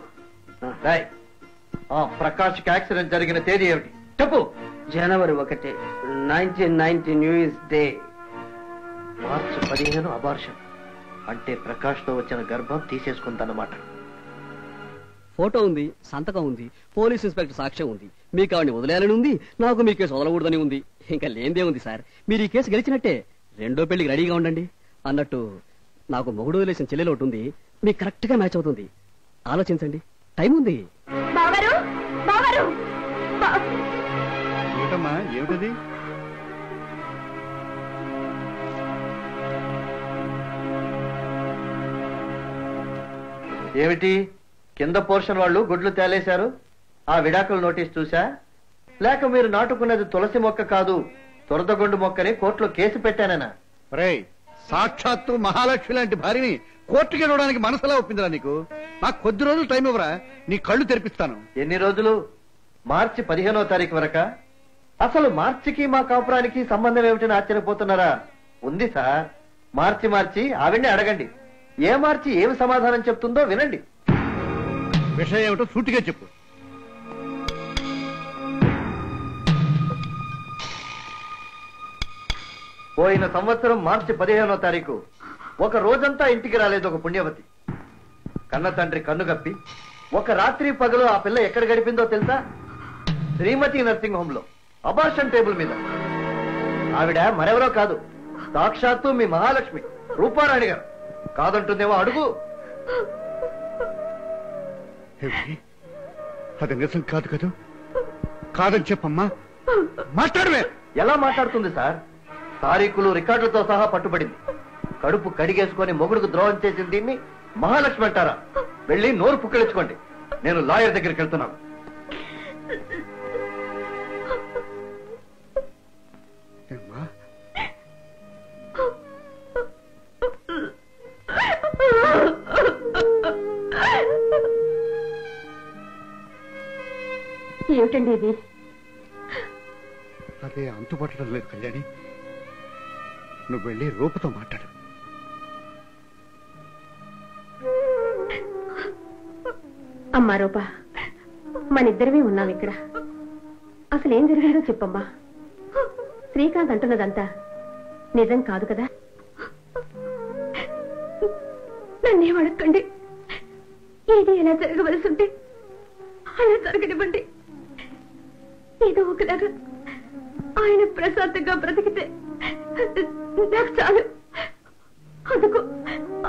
ప్రకాష్ కి యాక్సిడెంట్ జరిగిన తేదీ ఏమిటి చెప్పు. జనవరి 1, 1990 న్యూ ఇయర్స్ డే. మార్చి 15 అబార్షన్ అంటే ప్రకాష్ తో వచ్చిన గర్భం తీసేసుకుందన్నమాట. ఫోటో ఉంది, సంతకం ఉంది, పోలీస్ ఇన్స్పెక్టర్ సాక్ష్యం ఉంది. మీకు ఆవిడని వదిలేయాలని ఉంది, నాకు మీ కేసు వదలకూడదని ఉంది. ఇంకా లేనిదే ఉంది సార్. మీరు ఈ కేసు గెలిచినట్టే. రెండో పెళ్లికి రెడీగా ఉండండి. అన్నట్టు నాకు మొగుడు వదిలేసిన చెల్లెలు ఒకటి ఉంది, మీకు కరెక్ట్ గా మ్యాచ్ అవుతుంది. ఆలోచించండి, టైం ఉంది. ఏమిటమ్మా ఏమిటది? ఏమిటి కింద పోర్షన్ వాళ్ళు గుడ్లు తేలేశారు? ఆ విడాకుల నోటీస్ చూసా? లేక మీరు నాటుకున్నది తులసి మొక్క కాదు తురదగొండు మొక్కని కోర్టులో కేసు పెట్టానన్నా? రేయ్, సాక్షాత్తు మహాలక్ష్మి లాంటి భార్యని కోర్టుకి వెళ్ళడానికి మనసులా ఒప్పిందిరా నీకు? నాకు కొద్ది రోజులు టైం ఇవ్వరా, నీ కళ్ళు తెరిపిస్తాను. ఎన్ని రోజులు? మార్చి 15వ తారీఖు వరక? అసలు మార్చికి మా కాపురానికి సంబంధం ఏమిటని ఆశ్చర్యపోతున్నారా? ఉంది సార్. మార్చి ఆవిడ్ని అడగండి. ఏ మార్చి ఏమి సమాధానం చెప్తుందో వినండి. విషయం ఏమిటో సూటిగా చెప్పు. పోయిన సంవత్సరం మార్చి 15వ తారీఖు ఒక రోజంతా ఇంటికి రాలేదు ఒక పుణ్యవతి. కన్న తండ్రి కన్నుగప్పి ఒక రాత్రి పగలు ఆ పిల్ల ఎక్కడ గడిపిందో తెలుసా? శ్రీమతి నర్సింగ్ హోమ్ లో అబార్షన్ టేబుల్ మీద. ఆవిడ మరెవరో కాదు, సాక్షాత్తు మీ మహాలక్ష్మి రూపారాణి గారు. కాదంటుందేమో అడుగు. అది నిజం కాదు కదా? కాదని చెప్పమ్మా. మాట్లాడవే. ఎలా మాట్లాడుతుంది సార్? తారీఖులు రికార్డులతో సహా పట్టుబడింది. కడుపు కడిగేసుకొని మొగుడుకు ద్రోహం చేసిన దీన్ని మహాలక్ష్మి అంటారా? వెళ్ళి నోరు పుక్కిలించుకోండి. నేను లాయర్ దగ్గరికి వెళ్తున్నాను. ఏమిటండి ఇది? అదే అంతుపట్టడం లేదు కళ్యాణి. నువ్వు వెళ్ళి రూపతో మాట్లాడు. అమ్మా రూప, మనిద్దరమే ఉన్నాం ఇక్కడ. అసలేం జరిగిందో చెప్పమ్మా. శ్రీకాంత్ అంటున్నదంతా నిజం కాదు కదా? నన్నేం అడగండి. ఏది ఎలా జరగవలసి ఉంటే అలా జరగనివ్వండి. ఏదో ఒకలాగా ఆయన ప్రశాంతంగా బ్రతికితే నాకు చాలు.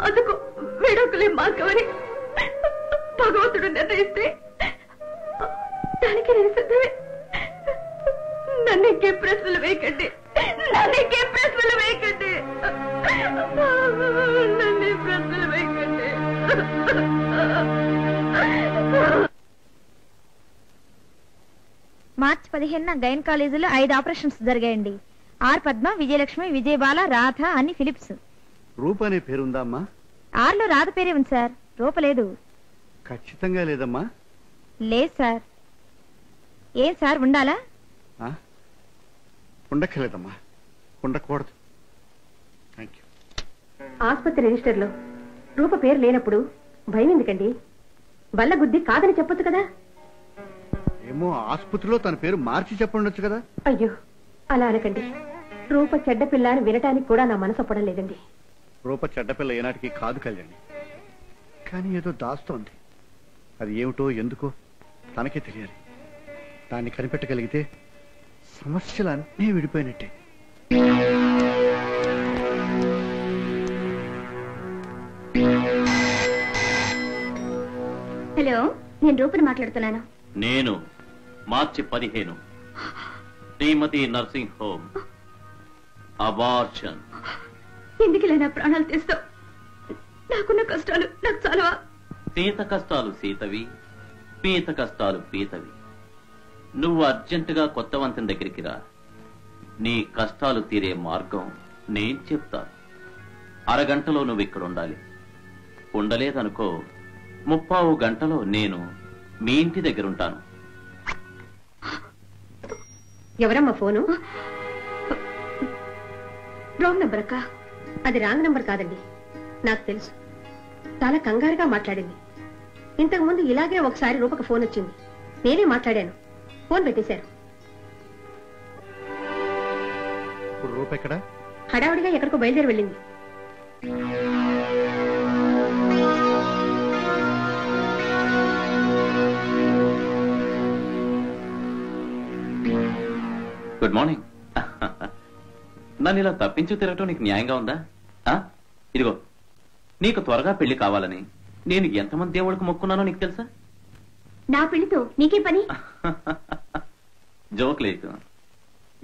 అందుకు విడాకులే మార్గమని భగవంతుడు నిర్ణయిస్తే దానికి నేను సిద్ధమే. నన్ను ప్రశ్నలు వేయకండి. నన్ను ప్రశ్నలు వేయకండి. నన్ను ప్రశ్నలు వేయకండి. మార్చి 15న గైన్ కాలేజీలో 5 ఆపరేషన్స్ జరిగాయండి. ఆర్ పద్మ, విజయలక్ష్మి, విజయబాల, రాధ అని ఫిలిప్స్. రూప అనే పేరుందా అమ్మా? ఆర్లో రాధ పేరే ఉంది సార్, రూప లేదు. ఖచ్చితంగా లేదమ్మా? లేదు సార్. ఏం సార్ ఉండాలా? ఉండక్కర్లేదమ్మా, ఉండకూడదు. Thank you. ఆసుపత్రి రిజిస్టర్లో రూప పేరు లేనప్పుడు భయం ఎందుకండి? బల్ల గుద్ది కాదని చెప్పొచ్చు కదా? ఏమో, ఆసుపత్రిలో తన పేరు మార్చి చెప్పండొచ్చు కదా? అయ్యో, అలా అనకండి. రూప చెడ్డపిల్ల అని వినటానికి కూడా నా మనసు ఒప్పడం లేదండి. రూప చెడ్డపిల్ల ఏనాటికి కాదు కళ్యాణి. కానీ ఏదో దాస్తోంది. అది ఏమిటో ఎందుకో తనకే తెలియాలి. దాన్ని కనిపెట్టగలిగితే సమస్యలు అన్నీ విడిపోయినట్టే. హలో, నేను రూపని మాట్లాడుతున్నాను. నేను మార్చి 15 శ్రీమతి నర్సింగ్ హోమ్ అబార్షన్. ఎందుకు ఇలా నా ప్రాణాలు తీస్తావు? నాకున్న కష్టాలు నాకు చాలవా? సీత కష్టాలు సీతవి, పీత కష్టాలు పీతవి. నువ్వు అర్జెంటుగా కొత్త వంతెన దగ్గరికి రా. నీ కష్టాలు తీరే మార్గం నేను చెప్తాను. అరగంటలో నువ్వు ఇక్కడ ఉండాలి. ఉండలేదనుకో 30 గంటలో నేను మీ ఇంటి దగ్గర ఉంటాను. ఎవరమ్మా ఫోను? రాంగ్ నంబర్ అక్క. అది రాంగ్ నంబర్ కాదండి, నాకు తెలుసు. చాలా కంగారుగా మాట్లాడింది. ఇంతకు ముందు ఇలాగే ఒకసారి రూపకు ఫోన్ వచ్చింది, నేనే మాట్లాడాను. ఫోన్ పెట్టేశారు. రూప ఎక్కడ? హడావుడిగా ఎక్కడికో బయలుదేరి వెళ్ళింది. Good morning. నన్ను ఇలా తప్పించు తిరగటం నీకు న్యాయంగా ఉందా? ఇదిగో, నీకు త్వరగా పెళ్లి కావాలని నేను ఎంతమంది దేవుడికి మొక్కున్నానో నీకు తెలుసా? నా పెళ్లితో నీకే పని? జోక్ లేదు.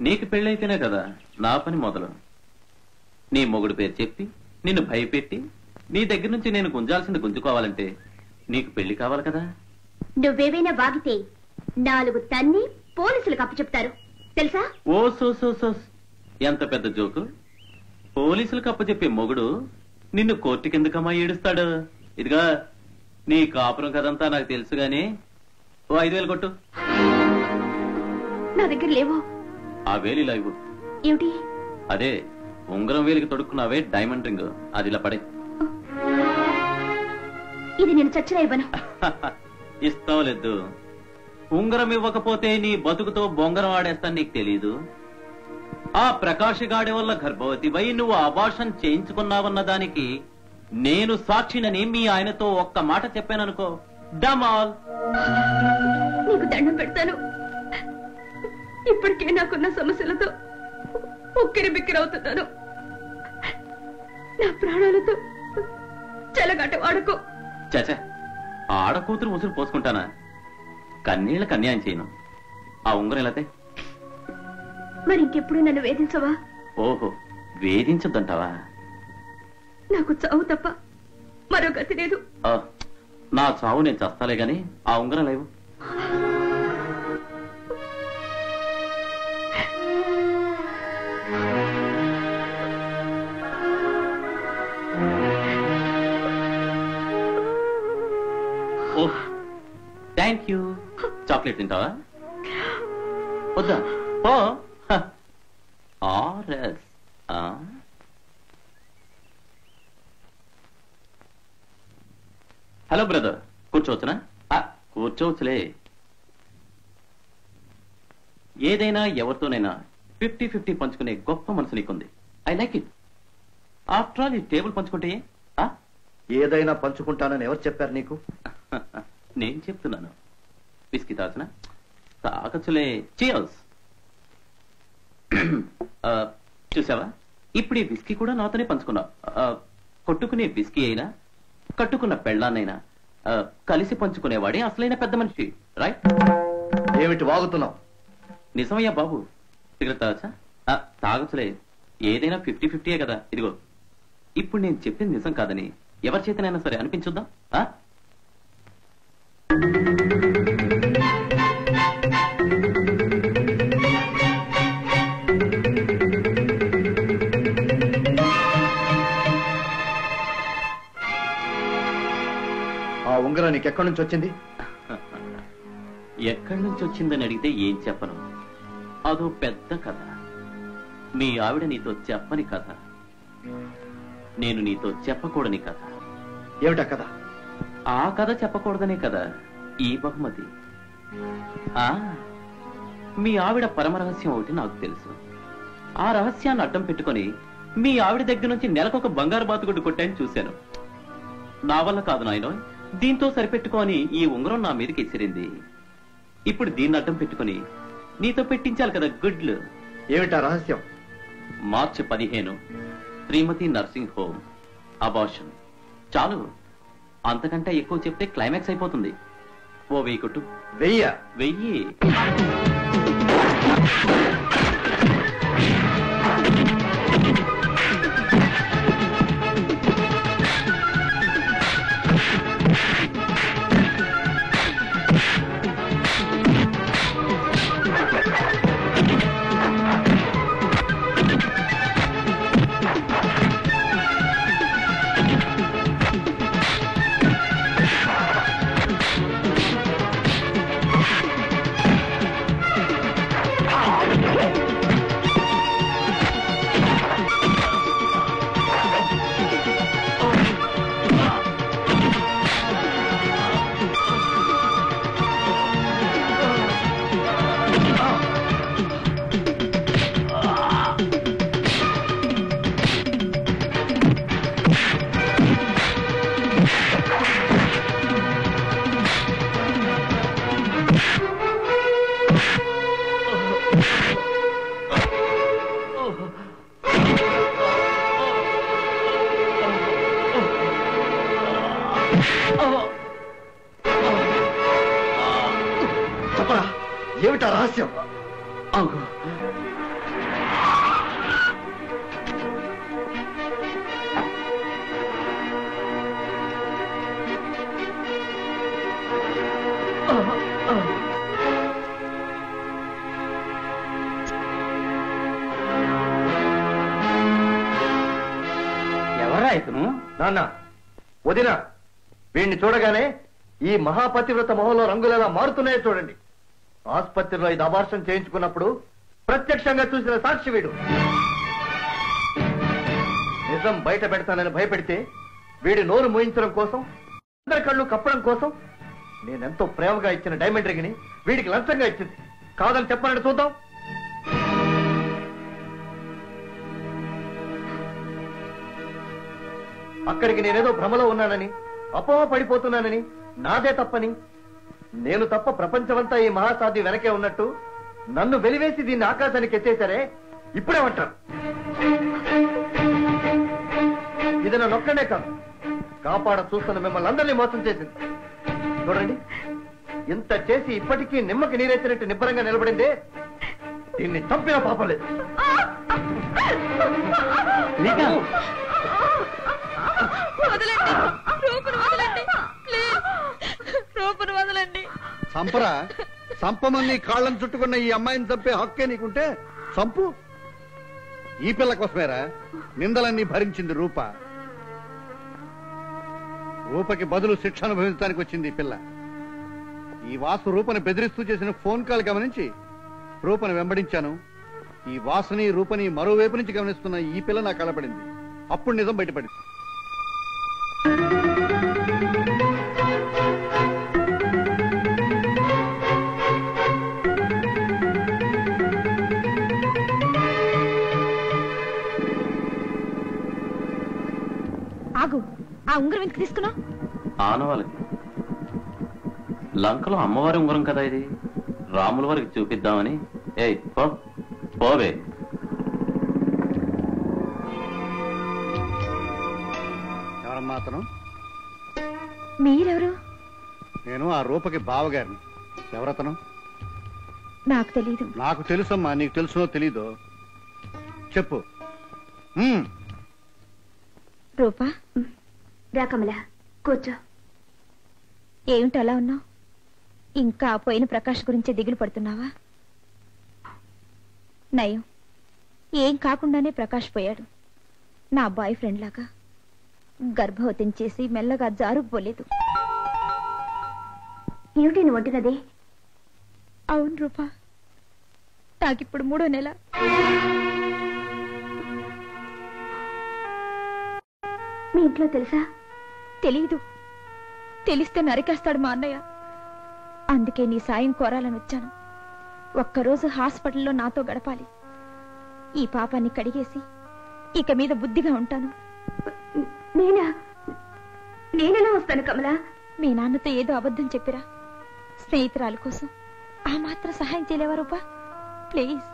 నీకు పెళ్ళైతేనే కదా నా పని మొదలు. నీ మొగుడు పేరు చెప్పి నిన్ను భయపెట్టి నీ దగ్గర నుంచి నేను గుంజాల్సింది గుంజుకోవాలంటే నీకు పెళ్లి కావాలి కదా. నువ్వేవైనా వాగితే 4 తన్ని పోలీసులకు అప్పచెప్తారు తెలుసా? ఓ సో ఎంత పెద్ద జోకు. పోలీసులకు అప్పచెప్పే మొగుడు నిన్ను కోర్టు కిందకమ్మా ఏడుస్తాడు. ఇదిగా నీ కాపురం కదంతా నాకు తెలుసు గాని ఓ 5,000 కొట్టు. నా దగ్గర లేవో. ఆ వేలు ఇలా ఇవ్వు. ఏమిటి? అదే ఉంగరం వేలికి తొడుక్కున్నావే డైమండ్ రింగ్, అది ఇలా పడే. ఇది నేను చచ్చిన ఇవ్వను. ఇస్తావు లేదు. ఉంగరం ఇవ్వకపోతే నీ బతుకుతో బొంగరం ఆడేస్తాను నీకు తెలీదు. ఆ ప్రకాష్ గాడి వల్ల గర్భవతివై నువ్వు అబార్షన్ చేయించుకున్నావన్న దానికి నేను సాక్షినని మీ ఆయనతో ఒక్క మాట చెప్పాననుకో, డమాల్. నీకు దండం పెడతాను. ఇప్పటికే నాకున్న సమస్యలతో ఉక్కిరి బిక్కిరవుతున్నాను. నా ప్రాణాలతో చెలగాట వాడుకో. చచ, ఆడకూతురు ఉసురు పోసుకుంటానా? కన్నీళ్ళకి అన్యాయం చేయను. ఆ ఉంగరం ఎలాతే? మరి ఇంకెప్పుడు నన్ను వేధించవా? ఓహో, వేధించొద్దంటావా? నాకు చావు తప్ప మరో గతి లేదు. నా చావు నేను చస్తాలే గాని ఆ ఉంగరం లేవు. ఓహ్, థ్యాంక్ యూ. చాక్లెట్ తింటావా? వద్దా? ఓ ఆర్ఎస్. హలో బ్రదర్, కూర్చోవచ్చునా? కూర్చోవచ్చులే. ఏదైనా ఎవరితోనైనా 50-50 పంచుకునే గొప్ప మనసు నీకుంది. I like it. After all ఈ టేబుల్ పంచుకుంటే ఏదైనా పంచుకుంటానని ఎవరు చెప్పారు నీకు? నేను చెప్తున్నాను. విస్కీ తాగుతున్నా? తాగచ్చులే. చియర్స్. చూసావా, ఇప్పుడు ఈ విస్కీ కూడా నాతోనే పంచుకున్నావు. కొట్టుకునే విస్కీ అయినా కట్టుకున్న పెళ్ళాన్నైనా కలిసి పంచుకునేవాడే అసలైన పెద్ద మనిషి, రైట్? ఏమిటి వాగుతున్నావు? నిజమయ్యా బాబు. సిగరెట్ తాగచ్చా? తాగచ్చులే. ఏదైనా 50-50 కదా. ఇదిగో, ఇప్పుడు నేను చెప్పింది నిజం కాదని ఎవరి చేతనైనా సరే అనిపించుద్దాం. ఆ ఉంగరం నీకు ఎక్కడి నుంచి వచ్చింది? ఎక్కడి నుంచి వచ్చిందని అడిగితే ఏం చెప్పను. అదో పెద్ద కథ. మీ ఆవిడ నీతో చెప్పని కథ, నేను నీతో చెప్పకూడని కథ. ఏమిటా కథ? ఆ కథ చెప్పకూడదనే కదా ఈ బహుమతి. మీ ఆవిడ పరమరహస్యం ఒకటి నాకు తెలుసు. ఆ రహస్యాన్ని అడ్డం పెట్టుకుని మీ ఆవిడ దగ్గర నుంచి నెలకొక బంగారు బాతుగుడ్డు కొట్టాను చూశాను. నా వల్ల కాదు నాయనో, దీంతో సరిపెట్టుకొని ఈ ఉంగరం నా మీదకి ఎసిరింది. ఇప్పుడు దీన్ని అడ్డం పెట్టుకుని నీతో పెట్టించాలి కదా గుడ్లు. ఏమిటా రహస్యం? మార్చి 15 శ్రీమతి నర్సింగ్ హోమ్ అబార్షన్. చాలు, అంతకంటే ఎక్కువ చెప్తే క్లైమాక్స్ అయిపోతుంది. ఓ 1000 కొట్టు. 1000? 1000. చెప్పరా, ఏమిటా రహస్యం? ఎవరా ఇతను? నాన్న, వదిన, వీడిని చూడగానే ఈ మహాపతివ్రత మొహంలో రంగులెలా మారుతున్నాయో చూడండి. ఆసుపత్రిలో ఇది అబార్షన్ చేయించుకున్నప్పుడు ప్రత్యక్షంగా చూసిన సాక్షి వీడు. నిజం బయట పెడతానని భయపెడితే వీడి నోరు మూయించడం కోసం, అందరి కళ్ళు కప్పడం కోసం నేనెంతో ప్రేమగా ఇచ్చిన డైమండ్ రింగ్ ని వీడికి లంచంగా ఇచ్చింది. కాదని చెప్పనండి చూద్దాం. అక్కడికి నేనేదో భ్రమలో ఉన్నానని, అపోహ పడిపోతున్నానని, నాదే తప్పని, నేను తప్ప ప్రపంచమంతా ఈ మహాసాధ్య వెనకే ఉన్నట్టు నన్ను వెలివేసి దీన్ని ఆకాశానికి ఎత్తేశారే, ఇప్పుడేమంటారు? ఇది నా నొక్కనే కాదు, కాపాడ చూస్తున్న మిమ్మల్ని అందరినీ మోసం చేసింది. చూడండి, ఇంత చేసి ఇప్పటికీ నిమ్మకి నీరెత్తినట్టు నిబ్బరంగా నిలబడిందే, దీన్ని చంపిన పాపం లేదు. సంపరా, సంపమని కాళ్ళని చుట్టుకున్న ఈ అమ్మాయిని చంపే హక్కే నీకుంటే సంపు. ఈ పిల్ల కోసమేరా నిందలన్నీ భరించింది రూప. రూపకి బదులు శిక్ష అనుభవించడానికి వచ్చింది ఈ పిల్ల. ఈ వాసు రూపని బెదిరిస్తూ చేసిన ఫోన్ కాల్ గమనించి రూపని వెంబడించాను. ఈ వాసుని రూపని మరోవైపు నుంచి గమనిస్తున్న ఈ పిల్ల నా కలపడింది. అప్పుడు నిజం బయటపడింది. ఆగు, ఆ ఉంగరం ఎందుకు తీసుకున్నావు? ఆనవాళ్ళకి లంకలో అమ్మవారి ఉంగరం కదా ఇది, రాముల వారికి చూపిద్దామని. ఏయ్ పోవే. ఎవరమ్మా అతను? మీరెవరు? నేను ఆ రూపకి బావగారిని. ఎవరతను? నాకు తెలీదు. నాకు తెలుసమ్మా, నీకు తెలుసునో తెలీదో చెప్పు. రూపా, రా కమల, కూర్చో. ఏమిటి అలా ఉన్నావు? ఇంకా పోయిన ప్రకాష్ గురించే దిగులు పడుతున్నావా? నయం, ఏం కాకుండానే ప్రకాష్ పోయాడు. నా బాయ్ ఫ్రెండ్ లాగా గర్భవతిని చేసి మెల్లగా జారుకుపోలేదు. ఏమిటి నువ్వు ఒంటిగదే? అవును రూపా, నాకిప్పుడు 3వ నెల. మీ ఇంట్లో తెలుసా? తెలీదు. తెలిస్తే నరికేస్తాడు మా అన్నయ్య. అందుకే నీ సాయం కోరాలని వచ్చాను. ఒక్కరోజు హాస్పిటల్లో నాతో గడపాలి. ఈ పాపాన్ని కడిగేసి ఇక మీద బుద్ధిగా ఉంటాను. నేనెలా వస్తాను కమలా? మీ నాన్నతో ఏదో అబద్ధం చెప్పిరా. స్నేహితురాలు కోసం ఆ మాత్రం సహాయం చేయలేవా రూపా? ప్లీజ్.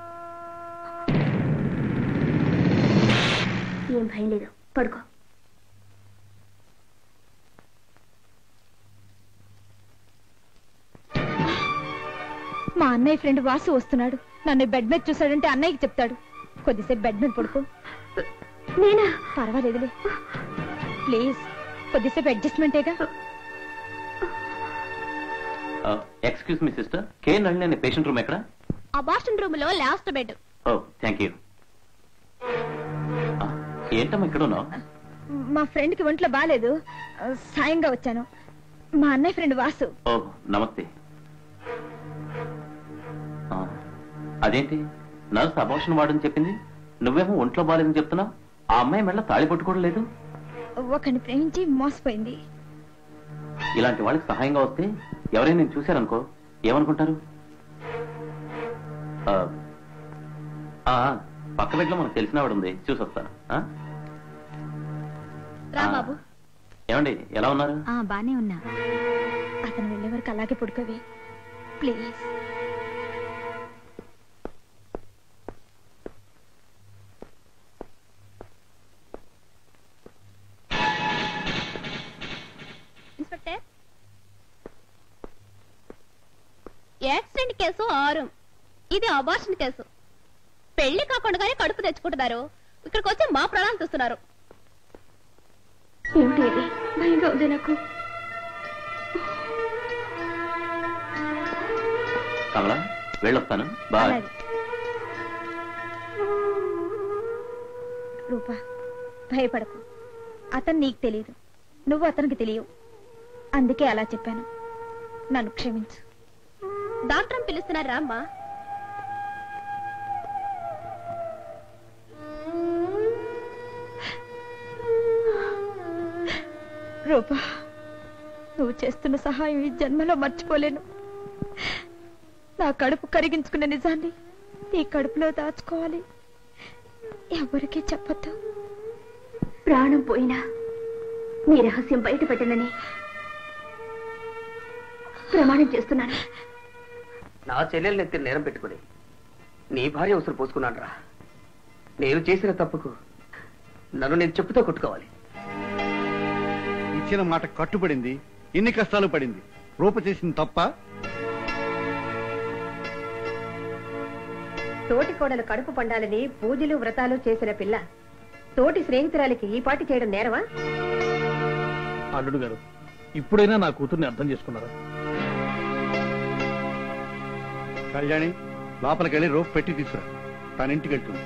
ఏం భయం లేదు, పడుకో. మా అన్నయ్య ఫ్రెండ్ వాసు వస్తున్నాడు. నన్ను బెడ్ మీద చూసాడంటే అన్నయ్యకి చెప్తాడు. కొద్దిసేపు బెడ్ మీద పడుకో. నేనా? పర్వాలేదులే ప్లీజ్, కొద్దిసేపు అడ్జస్ట్మెంటేగా. Excuse me sister, K Nalini patient room ఎక్కడ? అబార్షన్ రూమ్ లో last bed. Oh thank you. ఏంటమ్మా ఇక్కడ ఉన్నావు? మా ఫ్రెండ్ కి ఒంట్లో బాలేదు, సాయంగా వచ్చాను. మా అన్నయ్య ఫ్రెండ్ వాసు. ఓ నమస్తే. అదేంటి నర్స్ అబార్షన్ వాడని చెప్పింది, నువ్వేమో ఒంట్లో బాలేదని చెప్తున్నావు? ఆ అమ్మాయి మెళ్ళ తాళి పట్టుకోవడం లేదు. ఒకరిని ప్రేమించి మోసపోయింది. ఇలాంటి వాళ్ళకి సహాయంగా వస్తే ఎవరైనా నేను చూశారనుకో ఏమనుకుంటారు? పక్క బెడ్లో మనకు తెలిసిన వాడు ఉంది, చూసి వస్తాను. రా బాబు. ఏమండి ఎలా ఉన్నారు? బానే ఉన్నా. అతను వెళ్ళే వరకు అలాగే పడుకోవే ప్లీజ్. ఇన్స్పెక్టర్, యాక్సిడెంట్ కేసు 6, ఇది అబార్షన్ కేసు. పెళ్లి కాకుండానే కడుపు తెచ్చుకుంటున్నారు, ఇక్కడికి వచ్చి మా ప్రాణాలు చూస్తున్నారు. ఏమిటి ఇది? భయంగా ఉంది నాకు. కమలా వెళ్ళొస్తాను, బాయ్. రూపా భయపడకు, అతను నీకు తెలియదు, నువ్వు అతనికి తెలియవు, అందుకే అలా చెప్పాను. నన్ను క్షమించు. డాక్టర్ పిలుస్తున్నారా అమ్మా? రూపా, నువ్వు చేస్తున్న సహాయం ఈ జన్మలో మర్చిపోలేను. నా కడుపు కరిగించుకున్న నిజాన్ని నీ కడుపులో దాచుకోవాలి, ఎవరికీ చెప్పొద్దు. ప్రాణం పోయినా నీ రహస్యం బయట పెట్టనని ప్రమాణం చేస్తున్నాను. నా చెల్లెల్ని ఎత్తి నేరం పెట్టుకుని నీ భార్య ఉసురు పోసుకున్నాను రా. నేను చేసిన తప్పుకు నన్ను నేను చెప్పుతో కొట్టుకోవాలి. ఇచ్చిన మాట కట్టుబడింది, ఇన్ని కష్టాలు పడింది. రూప చేసిన తప్ప? తోటి కోడలు కడుపు పండాలని పూజలు వ్రతాలు చేసిన పిల్ల తోటి స్నేహితురాలికి ఈ పాటి చేయడం నేరవా? అల్లుడు గారు, ఇప్పుడైనా నా కూతుర్ని అర్థం చేసుకున్నారా? కళ్యాణి లోపలికి వెళ్ళి రూప్ పెట్టి తీసుకురా, తన ఇంటికి వెళ్తుంది.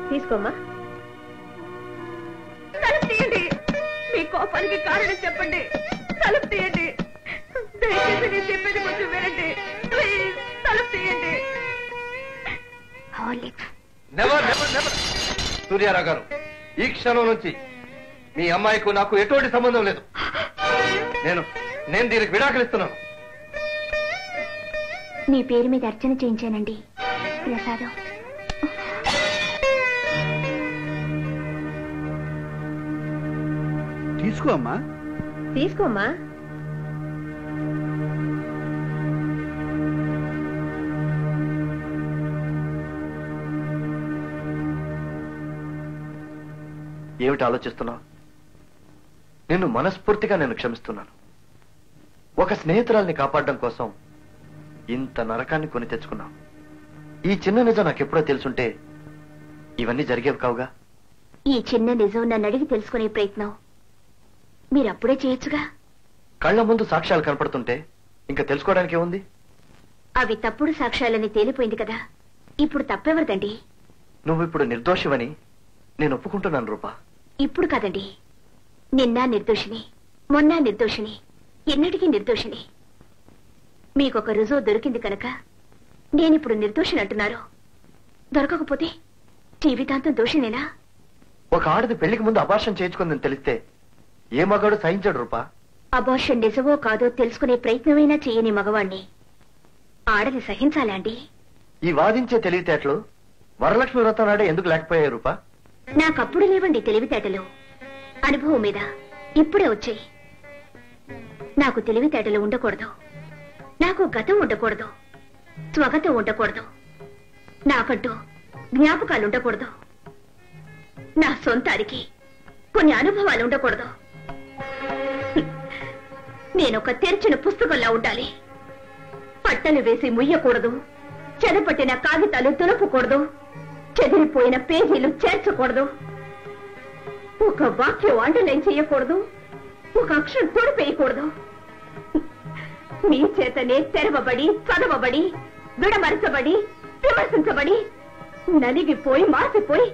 తీసుకోమ్మా. తలుపు తీయండి, మీ కోపానికి కారణం చెప్పండి. తలుపు తీయండి, దయచేసి నేను చెప్పేది కొంచెం వినండి. ప్లీజ్ తలుపు తీయండి. సూర్యారావు గారు, ఈ క్షణం నుంచి మీ అమ్మాయికు నాకు ఎటువంటి సంబంధం లేదు. నేను దీనికి విడాకులిస్తున్నాను. మీ పేరు మీద అర్చన చేయించానండి, ప్రసాదం. తీసుకో అమ్మా. తీసుకోమ్మా. ఏమిటి ఆలోచిస్తున్నావు? నిన్ను మనస్ఫూర్తిగా నేను క్షమిస్తున్నాను. ఒక స్నేహితురాల్ని కాపాడడం కోసం ఇంత నరకాన్ని కొని తెచ్చుకున్నావు. ఈ చిన్న నిజం నాకెప్పుడో తెలుసుంటే ఇవన్నీ జరిగేవి కావుగా. ఈ చిన్న నిజం నన్ను అడిగి తెలుసుకునే ప్రయత్నం మీరప్పుడే చేయొచ్చుగా. కళ్ల ముందు సాక్ష్యాలు కనపడుతుంటే ఇంకా తెలుసుకోవడానికి ఏముంది? అవి తప్పుడు సాక్ష్యాలని తేలిపోయింది కదా, ఇప్పుడు తప్పెవరిదండి? నువ్వు ఇప్పుడు నిర్దోషివని నేను ఒప్పుకుంటున్నాను రూపా. ఇప్పుడు కాదండి, నిన్న నిర్దోషిని, మొన్న నిర్దోషిని, ఎన్నటికీ నిర్దోషిని. మీకొక రుజువు దొరికింది కనుక నేనిప్పుడు నిర్దోషిని అంటున్నారు. దొరకకపోతే జీవితాంతం దోషినేనా? ఒక ఆడది పెళ్లికి ముందు అబార్షన్ చేయించుకుందని తెలిస్తే ఏ మగాడు సహించాడు రూపా? అబార్షన్ నిజమో కాదో తెలుసుకునే ప్రయత్నమైనా చేయని మగవాణ్ణి ఆడది సహించాలా అండి? ఈ వాదించే తెలివితేటలు వరలక్ష్మి వ్రతం నాడే ఎందుకు లేకపోయాయి రూపా? నాకప్పుడు లేవండి తెలివితేటలు, అనుభవం మీద ఇప్పుడే వచ్చాయి. నాకు తెలివితేటలు ఉండకూడదు, నాకు గతం ఉండకూడదు, స్వగతం ఉండకూడదు, నాకంటూ జ్ఞాపకాలు ఉండకూడదు. నా సొంతానికి కొన్ని అనుభవాలు ఉండకూడదు. నేనొక తెరిచిన పుస్తకంలా ఉండాలి. పట్టలు వేసి ముయ్యకూడదు, చెదపట్టిన కాగితాలు తులపకూడదు, చెదిరిపోయిన పేజీలు చేర్చకూడదు, ఒక వాక్యం అండర్లైన్ చేయకూడదు, ఒక అక్షరం తొడిపేయకూడదు. మీ చేతనే తెరవబడి, చదవబడి, విడమరచబడి, విమర్శించబడి, నలిగిపోయి, మాసిపోయి,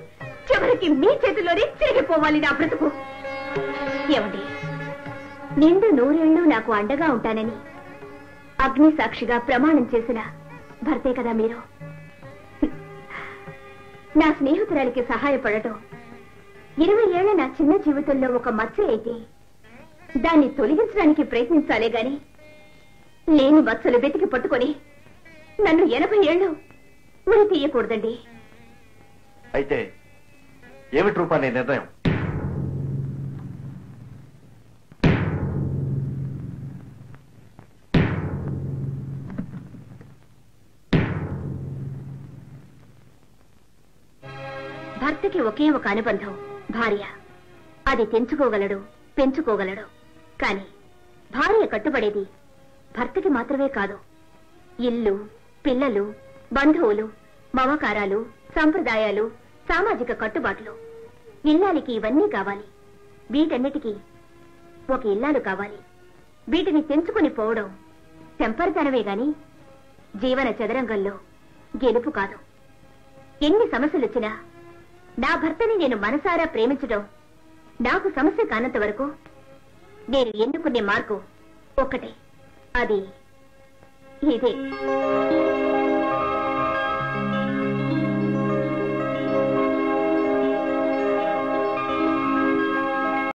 చివరికి మీ చేతిలోనే తిరిగిపోవాలి నా బ్రతుకు. ఏమండి, నిండు 100 ఏళ్ళు నాకు అండగా ఉంటానని అగ్ని సాక్షిగా ప్రమాణం చేసిన భర్తే కదా మీరు. నా స్నేహితురాలికి సహాయపడటం 20 ఏళ్ల నా చిన్న జీవితంలో ఒక మచ్చ అయితే దాన్ని తొలగించడానికి ప్రయత్నించాలే గాని లేని మచ్చలు వెతికి పట్టుకొని నన్ను 80 ఏళ్ళు ఉరి తీయకూడదండి. అయితే ఏమిటి రూపా నీ నిర్ణయం? భర్తకి ఒకే ఒక అనుబంధం భార్య. అది తెంచుకోగలడు, పెంచుకోగలడు. కాని భార్య కట్టుబడేది భర్తకి మాత్రమే కాదు. ఇల్లు, పిల్లలు, బంధువులు, మమకారాలు, సంప్రదాయాలు, సామాజిక కట్టుబాట్లు. ఇల్లాలికి ఇవన్నీ కావాలి. వీటన్నిటికీ ఒక ఇల్లాలు కావాలి. వీటిని తెంచుకుని పోవడం తెంపరితనమే గాని జీవన చదరంగంలో గెలుపు కాదు. ఎన్ని సమస్యలొచ్చినా నా భర్తని నేను మనసారా ప్రేమించడం నాకు సమస్య కానంత వరకు నేను ఎన్నుకునే మార్గం ఒక్కటే, అది ఇదే.